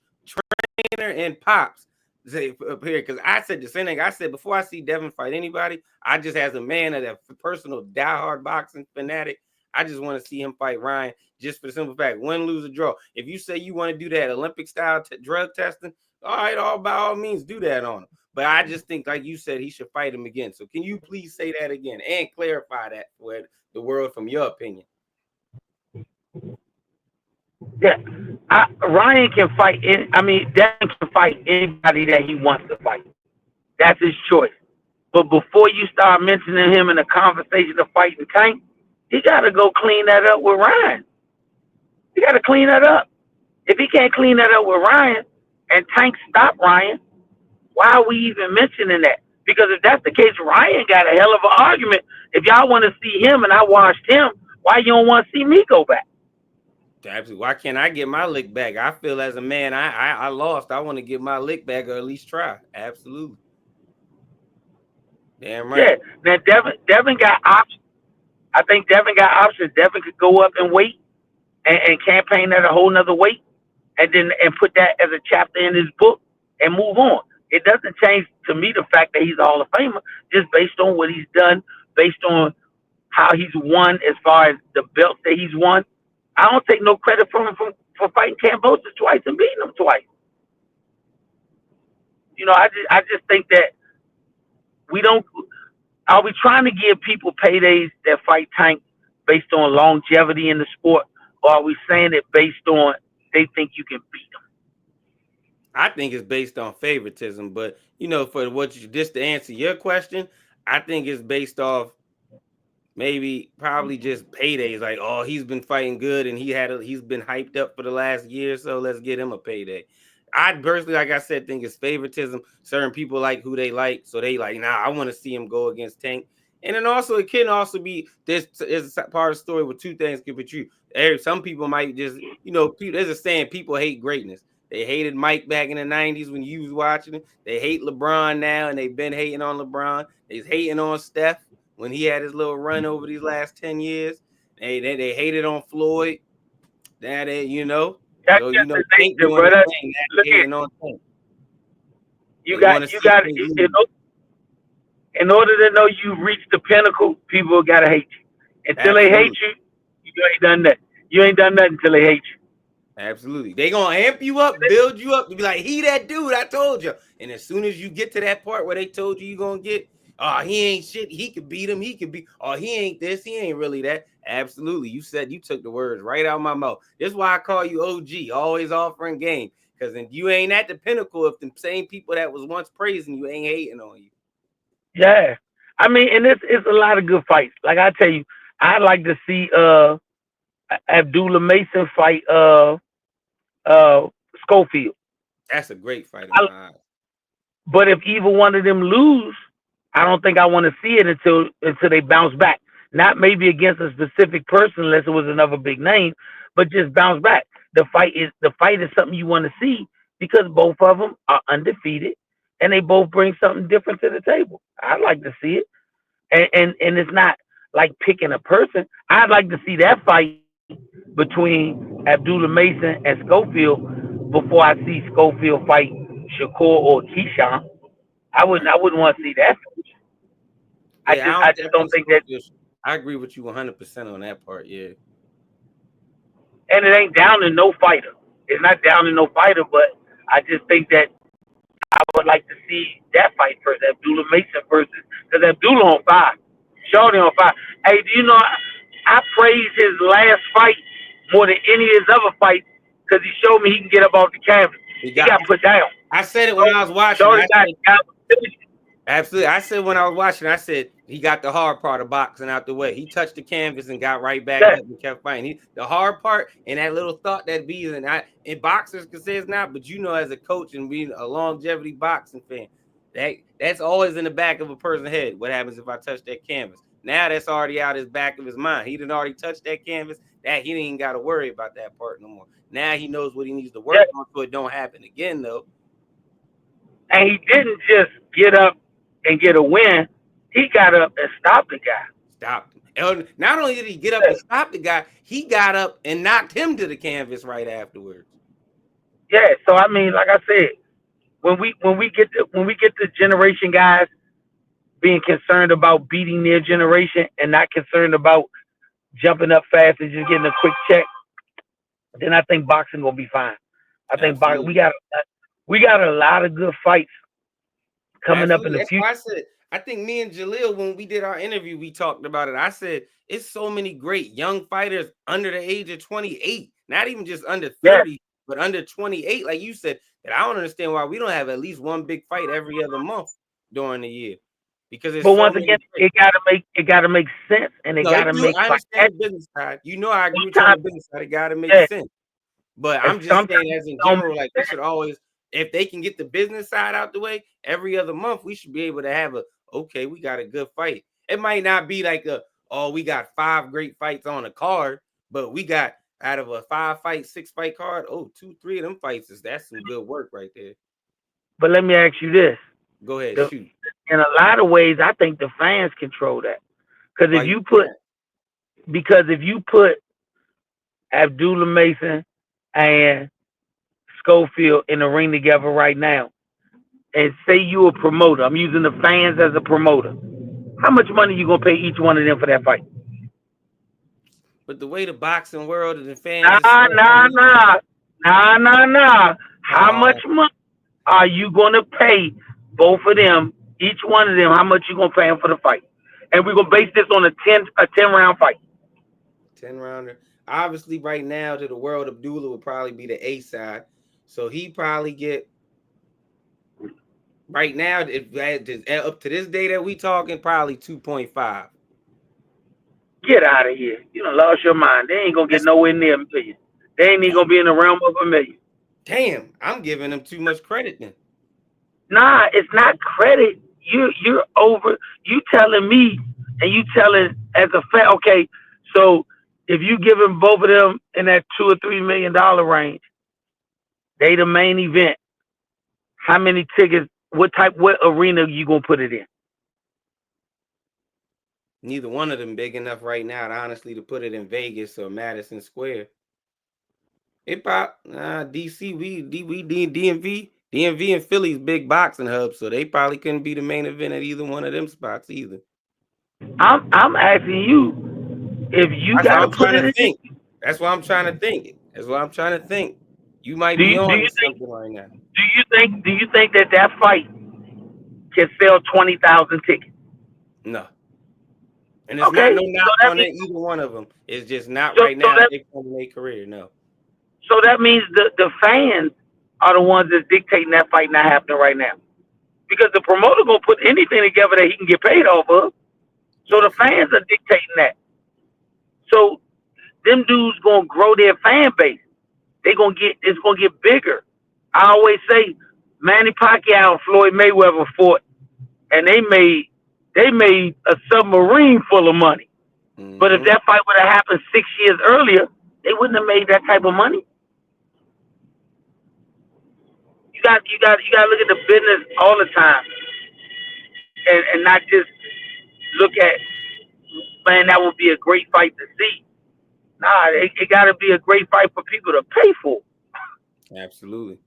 S1: trainer and Pops say up here, because I said the same thing. I said before I see Devin fight anybody, I just as a man of that personal diehard boxing fanatic, I just want to see him fight Ryan just for the simple fact, win, lose, or draw. If you say you want to do that Olympic style drug testing, all right, all by all means do that on him. But I just think, like you said, he should fight him again. So can you please say that again and clarify that for the world from your opinion?
S2: Yeah, Ryan can fight. Devin can fight anybody that he wants to fight. That's his choice. But before you start mentioning him in a conversation of fighting Tank, he got to go clean that up with Ryan. He got to clean that up. If he can't clean that up with Ryan and Tank stop Ryan, why are we even mentioning that? Because if that's the case, Ryan got a hell of an argument. If y'all want to see him and I watched him, why you don't want to see me go back?
S1: Absolutely. Why can't I get my lick back? I feel as a man, I lost. I want to get my lick back or at least try. Absolutely. Damn right.
S2: Yeah. Now Devin got options. I think Devin got options. Devin could go up and wait and campaign at a whole nother weight and put that as a chapter in his book and move on. It doesn't change to me the fact that he's a Hall of Famer, just based on what he's done, based on how he's won as far as the belts that he's won. I don't take no credit for him for fighting Cambosis twice and beating him twice. I just think that are we trying to give people paydays that fight Tank based on longevity in the sport, or are we saying it based on they think you can beat them?
S1: I think it's based on favoritism, but for just to answer your question, I think it's based off probably just paydays. Like, oh, he's been fighting good and he's been hyped up for the last year, so let's get him a payday. I personally, like I said, think it's favoritism. Certain people like who they like, so they like, I want to see him go against Tank. And then also, it can also be this is a part of the story where two things can be true. Some people might just, there's a saying, people hate greatness. They hated Mike back in the 90s when you was watching it. They hate LeBron now, and they've been hating on LeBron. They're hating on Steph when he had his little run over these last 10 years. They hated on Floyd. That
S2: That's
S1: so
S2: just
S1: Tank
S2: nature,
S1: doing
S2: brother.
S1: the thing that hating on Tank.
S2: You got in order to know you've reached the pinnacle, people gotta hate you. Until they hate you ain't done that. You ain't done nothing until they hate you.
S1: Absolutely. They gonna amp you up, build you up to be like, he that dude, I told you. And as soon as you get to that part where they told you gonna get, oh, he ain't shit, he could beat him, oh, he ain't this, he ain't really that. Absolutely. You took the words right out of my mouth. This is why I call you OG, always offering game. Because then you ain't at the pinnacle if the same people that was once praising you ain't hating on you.
S2: Yeah. And it's a lot of good fights. Like I tell you, I'd like to see Abdullah Mason fight Schofield.
S1: That's a great fight in my eyes.
S2: But if either one of them lose, I don't think I want to see it until they bounce back. Not maybe against a specific person unless it was another big name, but just bounce back. The fight is something you want to see because both of them are undefeated and they both bring something different to the table. I'd like to see it. And it's not like picking a person. I'd like to see that fight between Abdullah Mason and Schofield before I see Schofield fight Shakur or Keyshawn. I wouldn't want to see that.
S1: Yeah,
S2: I just don't think that.
S1: I agree with you 100% on that part. Yeah.
S2: And it ain't down to no fighter. It's not down to no fighter, but I just think that I would like to see that fight first, Abdullah Mason versus, because Abdullah on fire, Shorty on fire. Hey, do you know I praise his last fight more than any of his other fights because he showed me he can get up off the canvas. He got put down.
S1: I said it when I was watching. Absolutely. I said when I was watching, I said he got the hard part of boxing out the way. He touched the canvas and got right back up and kept fighting. The hard part and that little thought that be and boxers can say it's not, but as a coach and being a longevity boxing fan, that's always in the back of a person's head. What happens if I touch that canvas? Now that's already out his back of his mind. He didn't already touch that canvas. That he ain't got to worry about that part no more. Now he knows what he needs to work on so it don't happen again though.
S2: And he didn't just get up and get a win. He got up and stopped the guy.
S1: Stopped him. And not only did he get up and stop the guy, he got up and knocked him to the canvas right afterwards.
S2: Yeah. So I mean, like I said, when we get the generation guys being concerned about beating their generation and not concerned about jumping up fast and just getting a quick check, then I think boxing gonna be fine. I think
S1: Absolutely.
S2: we got a lot of good fights coming up in
S1: Absolutely.
S2: the
S1: That's
S2: future.
S1: why I said, I think me and Jalil, when we did our interview, we talked about it. I said, it's so many great young fighters under the age of 28, not even just under
S2: Yeah.
S1: 30, but under 28, like you said, that I don't understand why we don't have at least one big fight every other month during the year. Because there's
S2: But
S1: so
S2: once
S1: many
S2: again,
S1: great.
S2: it gotta make sense and it
S1: No, it
S2: gotta
S1: do.
S2: make
S1: I understand the
S2: financial.
S1: business side. You know, I agree with you on the
S2: Sometimes,
S1: business side. It got to make
S2: yeah,
S1: sense. But
S2: and
S1: I'm just
S2: sometimes
S1: saying, as
S2: it
S1: in
S2: don't
S1: general,
S2: make
S1: like we
S2: sense.
S1: should always, if they can get the business side out the way every other month, we should be able to have okay, we got a good fight. It might not be like we got 5 great fights on a card, but we got out of a 5-fight, 6-fight card, 2, 3 of them fights that's some good work right there.
S2: But let me ask you this:
S1: Go ahead,
S2: the,
S1: shoot.
S2: in a lot of ways, I think the fans control that. Because
S1: Why
S2: if
S1: you
S2: you
S1: say
S2: put
S1: that?
S2: because if you put Abdullah Mason and Schofield in the ring together right now, and say you a promoter, I'm using the fans as a promoter. How much money you gonna pay each one of them for that fight?
S1: But the way the boxing world and the fans is
S2: Nah,
S1: so
S2: nah, nah, nah. How much
S1: no,
S2: money are you gonna pay both of them, each one of them? How much you gonna pay them for the fight? And we're gonna base this on a ten round fight.
S1: 10 rounder. Obviously, right now to the world, Abdullah would probably be the A side. So he probably get right now, up to this day that we talking, probably 2.5.
S2: Get out of here. You done lost your mind. They ain't gonna get
S1: That's
S2: nowhere near a million. They ain't even gonna be in the realm of a million.
S1: damn. I'm giving him too much credit then.
S2: Nah, it's not credit. You're over. You telling me, and you telling as a fan. Okay, so if you giving both of them in that $2 or $3 million range, they the main event. How many tickets? What arena you gonna put it in?
S1: Neither one of them big enough right now, honestly, to put it in Vegas or Madison Square. It pop DC. We DMV and Philly's big boxing hub, so they probably couldn't be the main event at either one of them spots either.
S2: I'm asking you if you
S1: That's what
S2: gotta
S1: I'm
S2: put
S1: trying
S2: it
S1: to
S2: in.
S1: think. That's what I'm trying to think. That's what I'm trying to think. You might
S2: Do
S1: be
S2: you do
S1: on to
S2: you think
S1: something right now.
S2: do you think that fight can sell 20,000 tickets?
S1: No, and it's not
S2: Okay,
S1: no
S2: so
S1: knock
S2: that
S1: on
S2: means
S1: it, either one of them. It's just not
S2: so
S1: right
S2: so
S1: now at
S2: that
S1: their point in their career. No,
S2: so that means the fans are the ones that's dictating that fight not happening right now. Because the promoter gonna put anything together that he can get paid off of. So the
S1: absolutely.
S2: fans are dictating that. So them dudes gonna grow their fan base. It's gonna get bigger. I always say Manny Pacquiao and Floyd Mayweather fought, and they made a submarine full of money. But if
S1: Mm-hmm.
S2: that fight would have happened 6 years earlier, they wouldn't have made that type of money. You got to look at the business all the time, and not just look at, man, that would be a great fight to see. Nah, it got to be a great fight for people to pay for.
S1: Absolutely.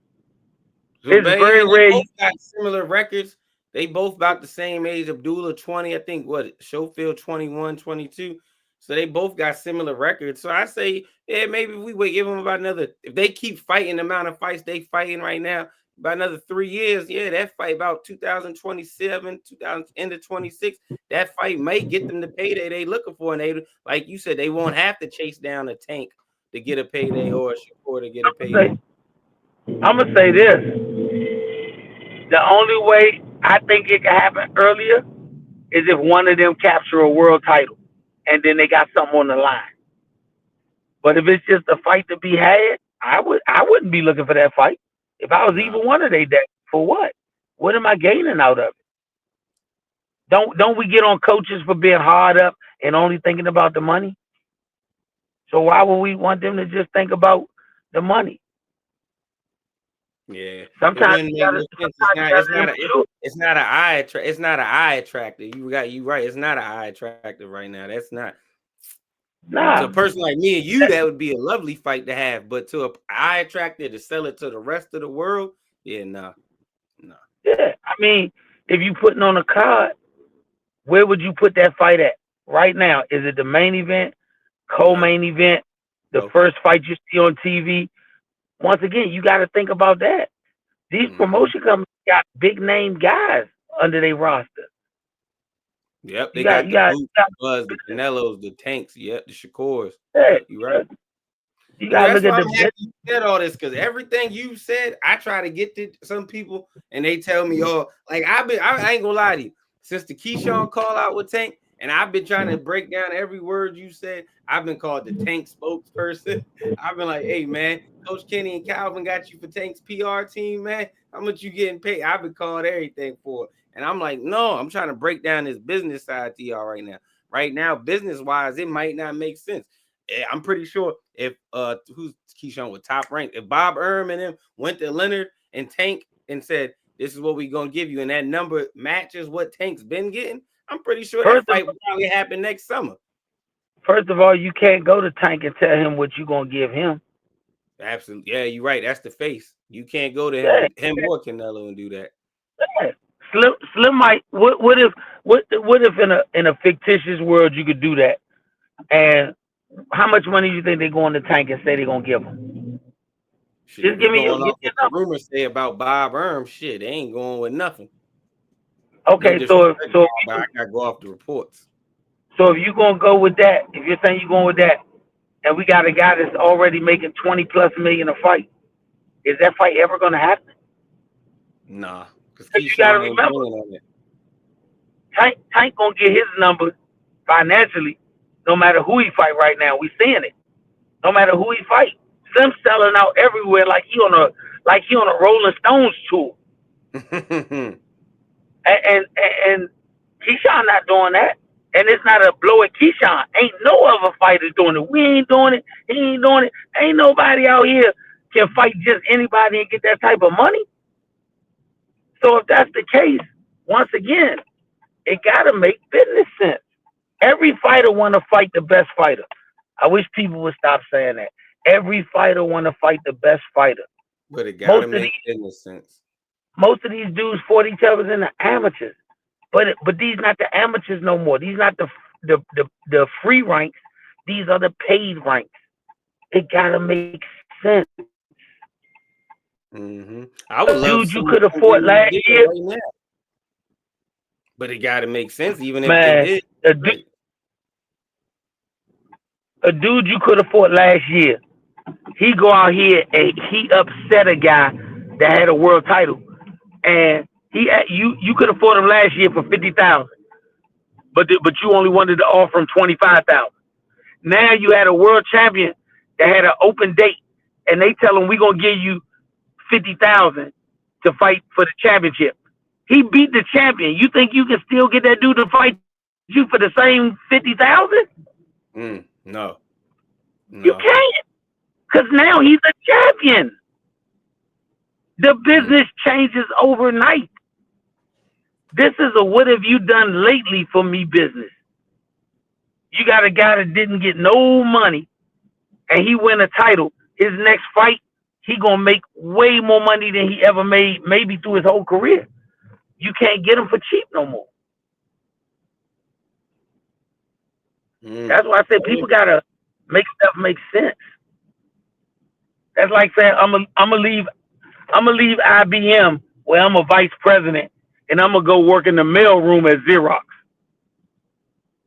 S1: So,
S2: It's
S1: but yeah,
S2: very
S1: they
S2: rare.
S1: both got similar records. They both about the same age. Abdullah 20, I think. What Schofield 21, 22. So they both got similar records. So I say, yeah, maybe we would give them about another. If they keep fighting the amount of fights they fighting right now, about another 3 years, yeah, that fight about 2027, 2000 end of 26. That fight may get them the payday they looking for, and they, like you said, they won't have to chase down a Tank to get a payday or a Shakur to get a payday.
S2: I'm gonna say this: the only way I think it can happen earlier is if one of them capture a world title, and then they got something on the line. But if it's just a fight to be had, I wouldn't be looking for that fight. If I was
S1: Nah.
S2: even one of they deck, for what? What am I gaining out of it? Don't we get on coaches for being hard up and only thinking about the money? So why would we want them to just think about the money?
S1: Yeah, it
S2: Sometimes
S1: wouldn't
S2: you
S1: make
S2: gotta
S1: no sense.
S2: sometimes you
S1: It's
S2: gotta
S1: not a,
S2: mature.
S1: it's not an it's not an eye attractor. You right. It's not an eye attractor right now. That's not.
S2: Nah.
S1: To a person like me and you, that would be a lovely fight to have. But to a eye attractor to sell it to the rest of the world, yeah, nah.
S2: Yeah, I mean, if you putting on a card, where would you put that fight at right now? Is it the main event,
S1: No,
S2: co-main event, the
S1: no.
S2: first fight you see on TV? Once again, you got to think about that. These
S1: Mm-hmm.
S2: promotion companies got big name guys under their roster.
S1: Yep,
S2: You
S1: they
S2: got,
S1: got
S2: you
S1: the
S2: got,
S1: Boots,
S2: you
S1: the Buzz, the Canelos, the Tanks. Yep, the Shakors.
S2: got,
S1: Yep, you're right.
S2: you
S1: You know,
S2: got to
S1: that's
S2: look
S1: why
S2: at
S1: I'm
S2: the
S1: happy
S2: business.
S1: you said all this, because everything you said, I try to get to some people and they tell me, oh, like I ain't gonna lie to you. Since the Keyshawn call out with Tank, and I've been trying to break down every word you said, I've been called the Tank spokesperson. I've been like, hey man, Coach Kenny and Calvin got you for Tank's PR team, man. How much you getting paid? I've been called everything for it. And I'm like, no, I'm trying to break down this business side to y'all right now. Right now, business-wise, it might not make sense. I'm pretty sure if who's Keyshawn with top rank, if Bob Erm and him went to Leonard and Tank and said, this is what we're gonna give you, and that number matches what Tank's been getting, I'm pretty sure that
S2: First of,
S1: fight will probably happen next summer.
S2: first of all, you can't go to Tank and tell him what you gonna give him.
S1: Absolutely. Yeah, you're right. That's the face. You can't go to him
S2: Yeah,
S1: and him or Canelo and do that.
S2: yeah. Slim might. What if in a fictitious world you could do that? And how much money do you think they go in the Tank and say they're gonna give him?
S1: Shit, if
S2: Just
S1: we
S2: give me
S1: going
S2: your
S1: off what the rumors say about Bob Erm, shit, they ain't going with nothing. No
S2: Okay, so
S1: disrespect,
S2: so
S1: but I gotta go off the reports.
S2: so if you gonna go with that, if you're saying you're going with that, and we got a guy that's already making 20+ million a fight, is that fight ever gonna happen?
S1: Nah, because
S2: Because you gotta
S1: Keyshawn ain't
S2: remember,
S1: planning on it.
S2: Tank gonna get his numbers financially, no matter who he fight right now. We seeing it. No matter who he fight, Slim's selling out everywhere like he on a Rolling Stones tour, and Keyshawn not doing that. And it's not a blow at Keyshawn. Ain't no other fighter doing it. We ain't doing it. He ain't doing it. Ain't nobody out here can fight just anybody and get that type of money. So if that's the case, once again, it gotta make business sense. Every fighter want to fight the best fighter. I wish people would stop saying that. Every fighter want to fight the best fighter.
S1: But it gotta
S2: Most of these
S1: make business sense.
S2: most of these dudes fought each other in the amateurs, but these not the amateurs no more. These not the free ranks. These are the paid ranks. It gotta make sense.
S1: I would
S2: A
S1: love
S2: dude
S1: to
S2: you
S1: see
S2: could have
S1: him
S2: fought
S1: give me
S2: last
S1: the deal
S2: year,
S1: right now. But it gotta make sense, even if they
S2: man.
S1: did.
S2: A, du-
S1: Right.
S2: a dude you could have fought last year. He go out here and he upset a guy that had a world title, and you could have fought him last year for 50,000, but you only wanted to offer him 25,000. Now you had a world champion that had an open date, and they tell him we gonna give you 50,000 to fight for the championship. He beat the champion. You think you can still get that dude to fight you for the same 50,000?
S1: No,
S2: You
S1: no.
S2: can't, because now he's a champion. The
S1: Mm.
S2: business changes overnight. This is a what have you done lately for me business. You got a guy that didn't get no money and he win a title. His next fight, he gonna make way more money than he ever made, maybe through his whole career. You can't get him for cheap no more. That's why I said people gotta make stuff make sense. That's like saying I'm gonna leave IBM where I'm a vice president and I'm gonna go work in the mail room at Xerox.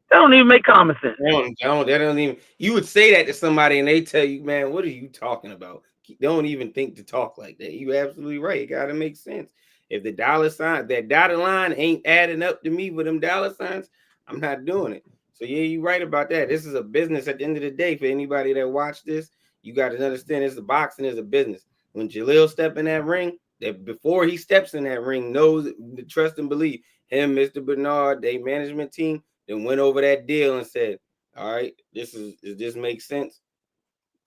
S2: That don't even make common sense.
S1: They don't even. You would say that to somebody, and they tell you, "Man, what are you talking about?" They don't even think to talk like that. You absolutely right. It gotta make sense. If the dollar sign, that dotted line ain't adding up to me with them dollar signs, I'm not doing it. So yeah, you're right about that. This is a business at the end of the day. For anybody that watch this, you got to understand this: the boxing is a business. When Jalil step in that ring, that before he steps in that ring, knows, trust and believe him, Mr. Bernard, their management team, then went over that deal and said, all right, does this make sense?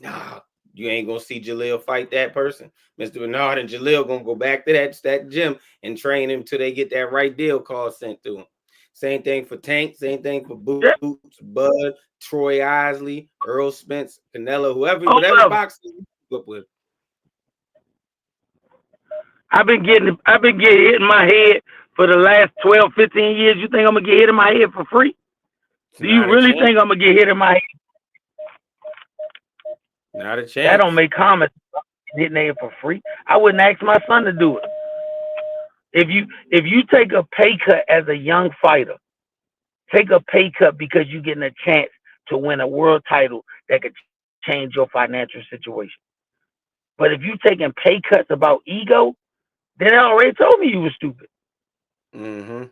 S1: Nah, you ain't gonna see Jalil fight that person. Mr. Bernard and Jalil gonna go back to that gym and train him till they get that right deal call sent to him. Same thing for Tank. Same thing for
S2: Yeah,
S1: Boots, Bud, Troy Isley, Earl Spence, Canelo, whoever,
S2: all
S1: whatever
S2: of 'em.
S1: boxer you keep up with.
S2: I've been getting hit in my head for the last 12, 15 years. You think I'm gonna get hit in my head for free?
S1: It's
S2: Do you
S1: not a
S2: really
S1: chance.
S2: think I'm gonna get hit in my head?
S1: Not a
S2: That don't
S1: chance.
S2: make comments hitting their head for free. I wouldn't ask my son to do it. If you take a pay cut as a young fighter, take a pay cut because you're getting a chance to win a world title that could change your financial situation. But if you taking pay cuts about ego, then they already told me you were stupid.
S1: Mm-hmm.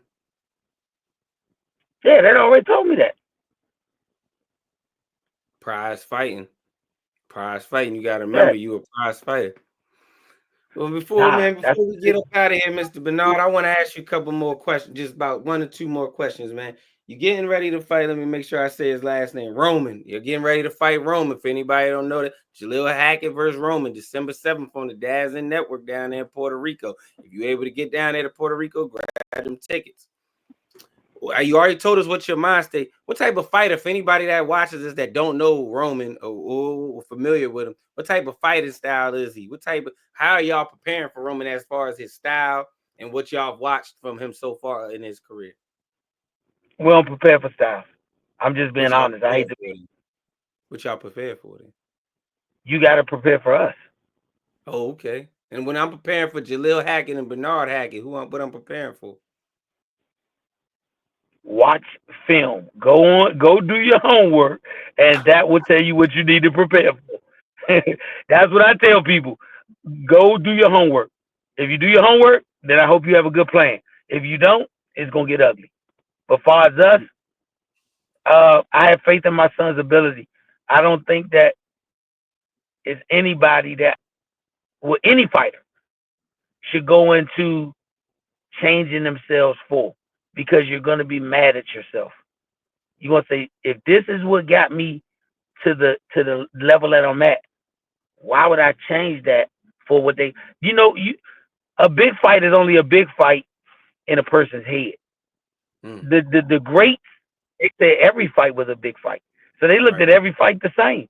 S2: Yeah, they already told me that.
S1: Prize fighting. Prize fighting. You got to
S2: Yeah,
S1: remember you a prize fighter. Well,
S2: nah, that's
S1: before we get up out of here, Mr. Bernard, I want to ask you a couple more questions, just about 1 or 2 more questions, man. You getting ready to fight? Let me make sure I say his last name, Roman. You're getting ready to fight Roman. For anybody don't know that, Jalil Hackett versus Roman, December 7th on the Dazzin Network down there in Puerto Rico. If you're able to get down there to Puerto Rico, grab them tickets. You already told us what your mind state. What type of fighter, for anybody that watches this that don't know Roman or familiar with him, what type of fighting style is he? How are y'all preparing for Roman as far as his style and what y'all have watched from him so far in his career?
S2: we don't prepare for styles. I'm just
S1: What
S2: being
S1: y'all
S2: honest. I
S1: prepare
S2: hate to.
S1: for then? What y'all prepare for then?
S2: You got to prepare for us.
S1: Oh, okay. And when I'm preparing for Jalil Hackett and Bernard Hackett, what I'm preparing for?
S2: Watch film. Go do your homework, and that will tell you what you need to prepare for. That's what I tell people. Go do your homework. If you do your homework, then I hope you have a good plan. If you don't, it's gonna get ugly. But far as us, I have faith in my son's ability. I don't think that it's anybody that, well, any fighter should go into changing themselves for, because you're gonna be mad at yourself. You're gonna say, if this is what got me to the level that I'm at, why would I change that for what they? You a big fight is only a big fight in a person's head.
S1: Mm,
S2: The greats, they said every fight was a big fight, so they looked
S1: right.
S2: at every fight the same.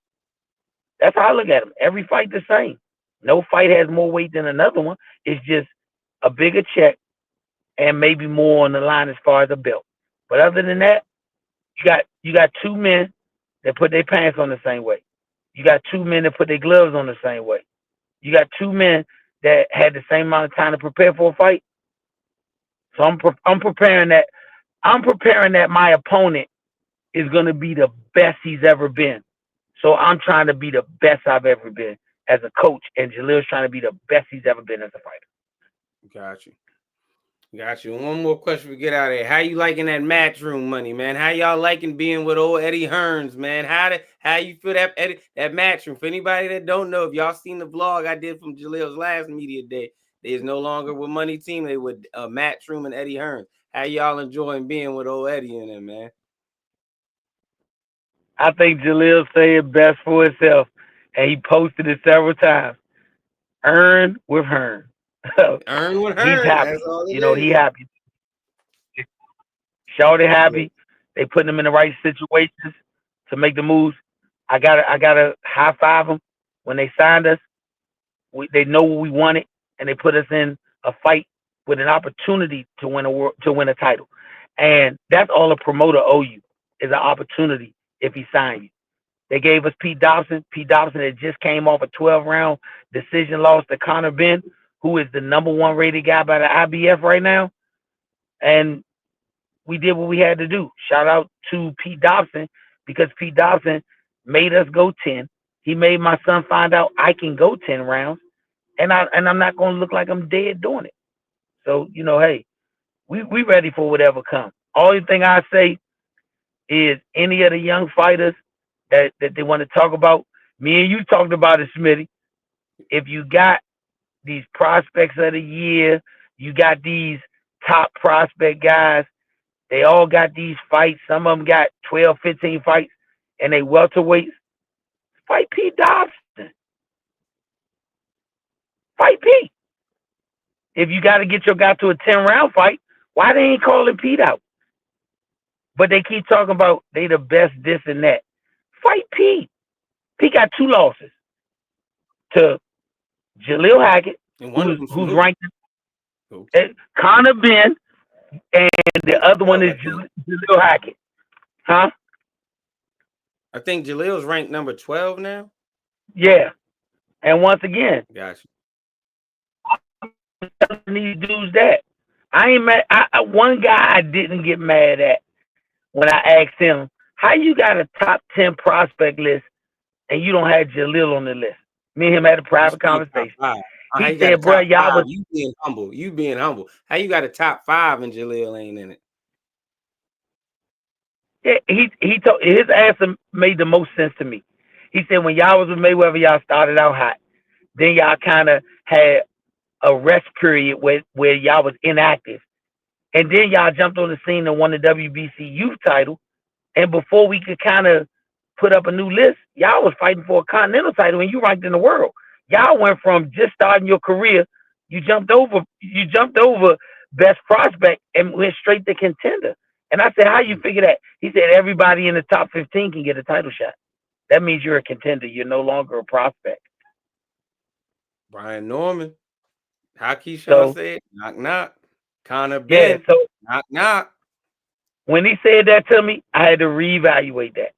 S2: That's how I look at them. Every fight the same. No fight has more weight than another one. It's just a bigger check and maybe more on the line as far as a belt. But other than that, you got two men that put their pants on the same way. You got two men that put their gloves on the same way. You got two men that had the same amount of time to prepare for a fight. So I'm preparing that. I'm preparing that my opponent is going to be the best he's ever been. So I'm trying to be the best I've ever been as a coach, and Jalil's trying to be the best he's ever been as a fighter.
S1: Got you. Got you. One more question we get out of here. How you liking that matchroom money, man? How y'all liking being with old Eddie Hearns, man? How you feel that matchroom? For anybody that don't know, if y'all seen the vlog I did from Jalil's last media day, there's no longer with Money Team. They with Matchroom and Eddie Hearns. How y'all enjoying being with old Eddie and them, man?
S2: I think Jalil said it best for himself, and he posted it several times. Earn with Hearn.
S1: Earn with
S2: He's
S1: Hearns. That's
S2: happy.
S1: all it
S2: He
S1: is.
S2: happy. Shorty
S1: Yeah.
S2: happy. They putting him in the right situations to make the moves. I gotta high five them when they signed us. They know what we wanted, and they put us in a fight with an opportunity to win a title. And that's all a promoter owe you, is an opportunity if he signed you. They gave us Pete Dobson. Pete Dobson had just came off a 12-round decision loss to Conor Benn, who is the number one rated guy by the IBF right now. And we did what we had to do. Shout out to Pete Dobson, because Pete Dobson made us go 10. He made my son find out I can go 10 rounds, and I'm not gonna look like I'm dead doing it. So, hey, we ready for whatever comes. Only thing I say is, any of the young fighters that they want to talk about, me and you talked about it, Smitty. If you got these prospects of the year, you got these top prospect guys, they all got these fights. Some of them got 12, 15 fights, and they welterweights. Fight Pete Dobson. Fight Pete. If you got to get your guy to a 10-round fight, why they ain't calling Pete out? But they keep talking about they the best this and that. Fight Pete. Pete got 2 losses to Jalil Hackett,
S1: And one of them's from
S2: who's
S1: who?
S2: ranked
S1: Who?
S2: Connor Ben, and the other one
S1: 12,
S2: is
S1: I think.
S2: Jalil Hackett. Huh?
S1: I think Jalil's ranked number 12 now.
S2: Yeah. And once again,
S1: Gotcha.
S2: these dudes that I ain't mad. One guy I didn't get mad at when I asked him, how you got a top 10 prospect list and you don't have Jalil on the list? Me and him had a
S1: You
S2: private
S1: being top
S2: conversation.
S1: 5. How
S2: He
S1: you got a
S2: said, bro,
S1: top
S2: y'all
S1: 5?
S2: was,
S1: You being humble. You being humble. How you got a top 5 and Jalil ain't in it?
S2: yeah, he told his answer made the most sense to me. He said when y'all was with Mayweather, y'all started out hot. Then y'all kind of had a rest period where y'all was inactive. And then y'all jumped on the scene and won the WBC youth title. And before we could kind of put up a new list, y'all was fighting for a continental title and you ranked in the world. Y'all went from just starting your career, you jumped over best prospect and went straight to contender. And I said, how you figure that? He said, everybody in the top 15 can get a title shot. That means you're a contender. You're no longer a prospect.
S1: Brian Norman. How Keyshawn
S2: So,
S1: said, knock, knock. Connor
S2: yeah.
S1: Ben,
S2: So
S1: knock, knock.
S2: when he said that to me, I had to reevaluate that.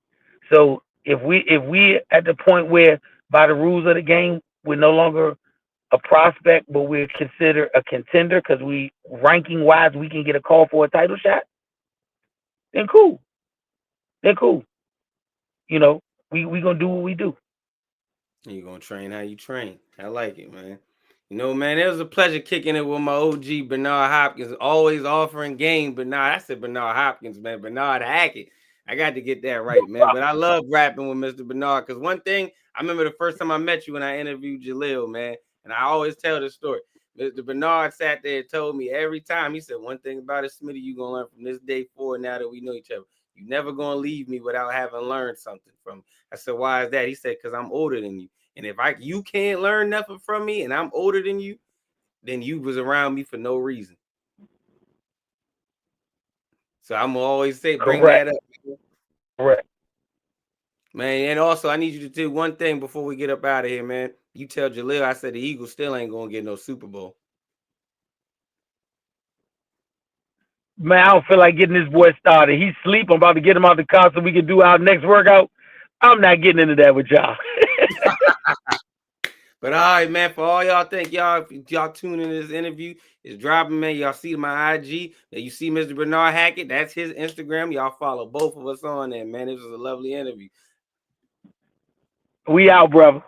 S2: So if we at the point where by the rules of the game, we're no longer a prospect, but we're considered a contender because we ranking wise we can get a call for a title shot, then cool. Then cool. You know, we gonna do what we do.
S1: You're going to train how you train. I like it, man. You know, man, it was a pleasure kicking it with my OG, Bernard Hopkins, always offering game. Bernard, I said Bernard Hopkins, man. Bernard Hackett. I got to get that right, man. But I love rapping with Mr. Bernard because one thing, I remember the first time I met you when I interviewed Jalil, man. And I always tell this story. Mr. Bernard sat there and told me every time, he said, one thing about it, Smitty, you're going to learn from this day forward now that we know each other. You're never going to leave me without having learned something from me. I said, why is that? He said, because I'm older than you. And if you can't learn nothing from me and I'm older than you, then you was around me for no reason. So I'm gonna always say, bring
S2: Correct.
S1: that up.
S2: Correct.
S1: Man, and also I need you to do one thing before we get up out of here, man. You tell Jalil I said the Eagles still ain't gonna get no Super Bowl.
S2: Man, I don't feel like getting this boy started. He's asleep. I'm about to get him out the car so we can do our next workout. I'm not getting into that with y'all.
S1: But all right, man, for all y'all, thank y'all. If y'all tune in this interview, it's dropping, man. Y'all see my IG. You see Mr. Bernard Hackett. That's his Instagram. Y'all follow both of us on there, man. This was a lovely interview.
S2: We out, brother.